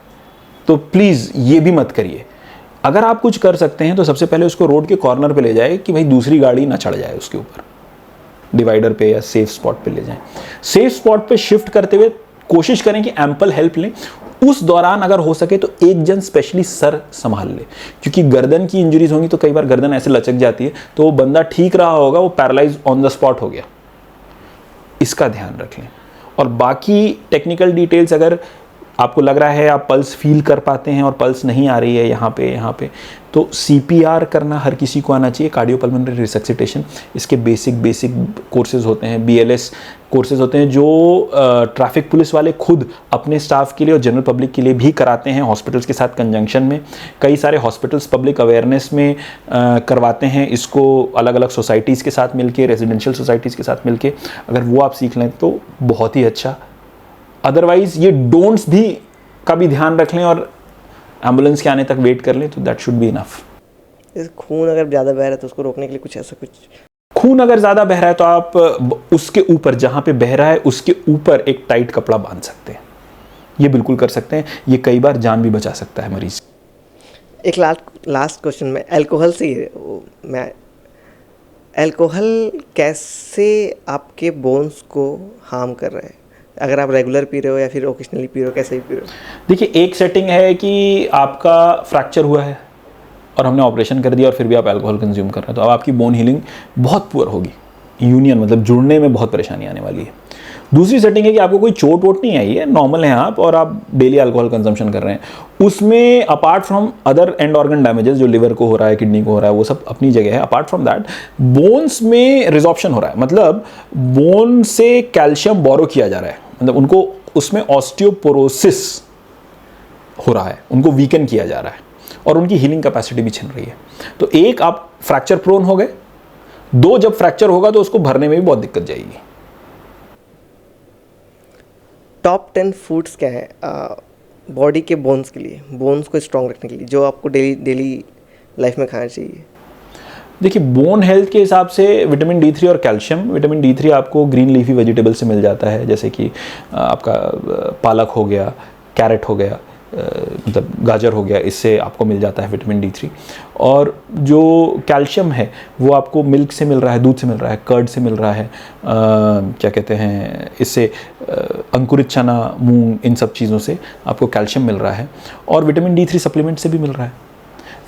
तो प्लीज़ ये भी मत करिए। अगर आप कुछ कर सकते हैं तो सबसे पहले उसको रोड के कॉर्नर पे ले जाए कि भाई दूसरी गाड़ी ना चढ़ जाए उसके ऊपर, डिवाइडर पे या सेफ स्पॉट पे ले जाएं। सेफ स्पॉट पे शिफ्ट करते हुए कोशिश करें कि एम्पल हेल्प लें। उस दौरान अगर हो सके तो एक जन स्पेशली सर संभाल ले, क्योंकि गर्दन की इंजरीज होंगी तो कई बार गर्दन ऐसे लचक जाती है, तो वो बंदा ठीक रहा होगा, वो पैरालाइज ऑन द स्पॉट हो गया, इसका ध्यान रख लें। और बाकी टेक्निकल डिटेल्स, अगर आपको लग रहा है आप पल्स फील कर पाते हैं और पल्स नहीं आ रही है यहाँ पे, तो CPR करना हर किसी को आना चाहिए, कार्डियोपल्मोनरी रिसक्सिटेशन। इसके बेसिक कोर्सेज होते हैं, BLS कोर्सेज होते हैं जो ट्रैफिक पुलिस वाले खुद अपने स्टाफ के लिए और जनरल पब्लिक के लिए भी कराते हैं, हॉस्पिटल्स के साथ कंजंक्शन में। कई सारे हॉस्पिटल्स पब्लिक अवेयरनेस में करवाते हैं इसको, अलग अलग सोसाइटीज़ के साथ मिलके, रेजिडेंशियल सोसाइटीज़ के साथ मिलके। अगर वो आप सीख लें तो बहुत ही अच्छा। अदरवाइज ये डोंट्स भी का भी ध्यान रख लें और एम्बुलेंस के आने तक वेट कर लें, तो दैट शुड बी इनफ। खून अगर ज़्यादा बह रहा है तो उसको रोकने के लिए कुछ ऐसा कुछ? खून अगर ज़्यादा बह रहा है तो आप उसके ऊपर, जहाँ पे बह रहा है उसके ऊपर एक टाइट कपड़ा बांध सकते हैं, ये बिल्कुल कर सकते हैं, ये कई बार जान भी बचा सकता है मरीज। एक लास्ट क्वेश्चन में अल्कोहल से मैं अल्कोहल कैसे आपके बोन्स को हार्म कर रहा है? अगर आप रेगुलर पी रहे हो या फिर ओकेशनली पी रहे हो, कैसे भी पी रहे हो? देखिए, एक सेटिंग है कि आपका फ्रैक्चर हुआ है और हमने ऑपरेशन कर दिया और फिर भी आप अल्कोहल कंज्यूम कर रहे हैं, तो अब आपकी बोन हीलिंग बहुत पुअर होगी, यूनियन मतलब जुड़ने में बहुत परेशानी आने वाली है। दूसरी सेटिंग है कि आपको कोई चोट वोट नहीं आई है, नॉर्मल है आप, और आप डेली अल्कोहल कंजम्पशन कर रहे हैं। उसमें apart from other and organ damages जो लिवर को हो रहा है, किडनी को हो रहा है, वो सब अपनी जगह है। अपार्ट फ्रॉम दैट बोन्स में रिजॉर्प्शन हो रहा है, मतलब बोन से कैल्शियम बोरो किया जा रहा है, मतलब उनको उसमें ऑस्टियोपोरोसिस हो रहा है, उनको वीकन किया जा रहा है और उनकी हीलिंग कैपेसिटी भी छिन रही है। तो एक, आप फ्रैक्चर प्रोन हो गए, दो, जब फ्रैक्चर होगा तो उसको भरने में भी बहुत दिक्कत जाएगी। टॉप 10 फूड्स क्या है बॉडी के बोन्स के लिए, बोन्स को स्ट्रॉन्ग रखने के लिए, जो आपको डेली लाइफ में खाना चाहिए? देखिए, बोन हेल्थ के हिसाब से विटामिन D3 और कैल्शियम। विटामिन D3 आपको ग्रीन लीफी वेजिटेबल से मिल जाता है, जैसे कि आपका पालक हो गया, कैरेट हो गया। मतलब गाजर हो गया, इससे आपको मिल जाता है विटामिन D3। और जो कैल्शियम है वो आपको मिल्क से मिल रहा है, दूध से मिल रहा है, कर्ड से मिल रहा है, क्या कहते हैं इससे, अंकुरित चना, मूंग, इन सब चीज़ों से आपको कैल्शियम मिल रहा है। और विटामिन D3 सप्लीमेंट से भी मिल रहा है।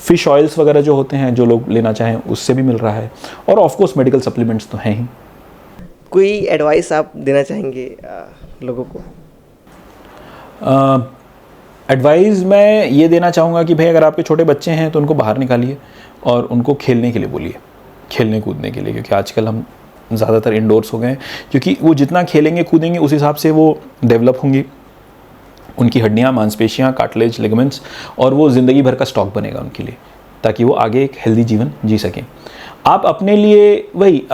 फ़िश ऑयल्स वगैरह जो होते हैं, जो लोग लेना चाहें उससे भी मिल रहा है। और ऑफ कोर्स मेडिकल सप्लीमेंट्स तो हैं ही। कोई एडवाइस आप देना चाहेंगे लोगों को? एडवाइस मैं ये देना चाहूँगा कि भाई अगर आपके छोटे बच्चे हैं तो उनको बाहर निकालिए और उनको खेलने के लिए बोलिए, खेलने कूदने के लिए, क्योंकि आजकल हम ज़्यादातर इंडोर्स हो गए हैं। क्योंकि वो जितना खेलेंगे कूदेंगे उस हिसाब से वो डेवलप होंगी, उनकी हड्डियाँ, मांसपेशियाँ, कार्टिलेज, लिगामेंट्स, और वो ज़िंदगी भर का स्टॉक बनेगा उनके लिए, ताकि वो आगे एक हेल्दी जीवन जी सकें। आप अपने लिए वही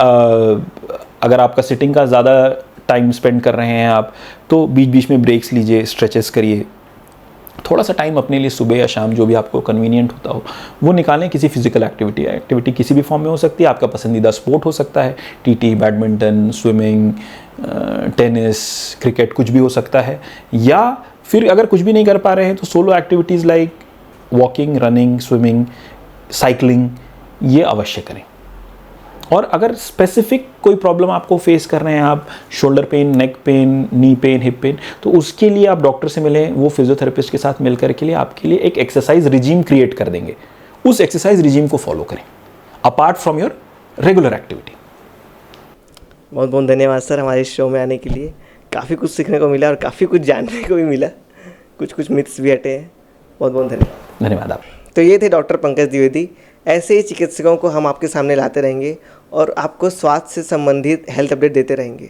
अगर आपका सिटिंग का ज़्यादा टाइम स्पेंड कर रहे हैं आप, तो बीच बीच में ब्रेक्स लीजिए, स्ट्रेचेस करिए, थोड़ा सा टाइम अपने लिए सुबह या शाम जो भी आपको कन्वीनियंट होता हो वो निकालें। किसी फिजिकल एक्टिविटी किसी भी फॉर्म में हो सकती है। आपका पसंदीदा स्पोर्ट हो सकता है, TT, badminton, swimming, tennis, cricket, कुछ भी हो सकता है। या फिर अगर कुछ भी नहीं कर पा रहे हैं तो solo activities like walking, running, swimming, cycling, ये अवश्य करें। और अगर स्पेसिफिक कोई प्रॉब्लम आपको फेस कर रहे हैं, आप shoulder pain, neck pain, knee pain, hip pain, तो उसके लिए आप डॉक्टर से मिलें। वो फिजियोथेरेपिस्ट के साथ मिलकर के लिए आपके लिए एक एक्सरसाइज रिजीम क्रिएट कर देंगे। उस एक्सरसाइज रिजीम को फॉलो करें apart from your regular activity. बहुत बहुत धन्यवाद सर हमारे शो में आने के लिए। काफ़ी कुछ सीखने को मिला और काफ़ी कुछ जानने को भी मिला, कुछ मिथ्स भी हटे हैं। बहुत बहुत धन्यवाद। धन्यवाद आप। तो ये थे डॉक्टर पंकज द्विवेदी। ऐसे ही चिकित्सकों को हम आपके सामने लाते रहेंगे और आपको स्वास्थ्य से संबंधित हेल्थ अपडेट देते रहेंगे।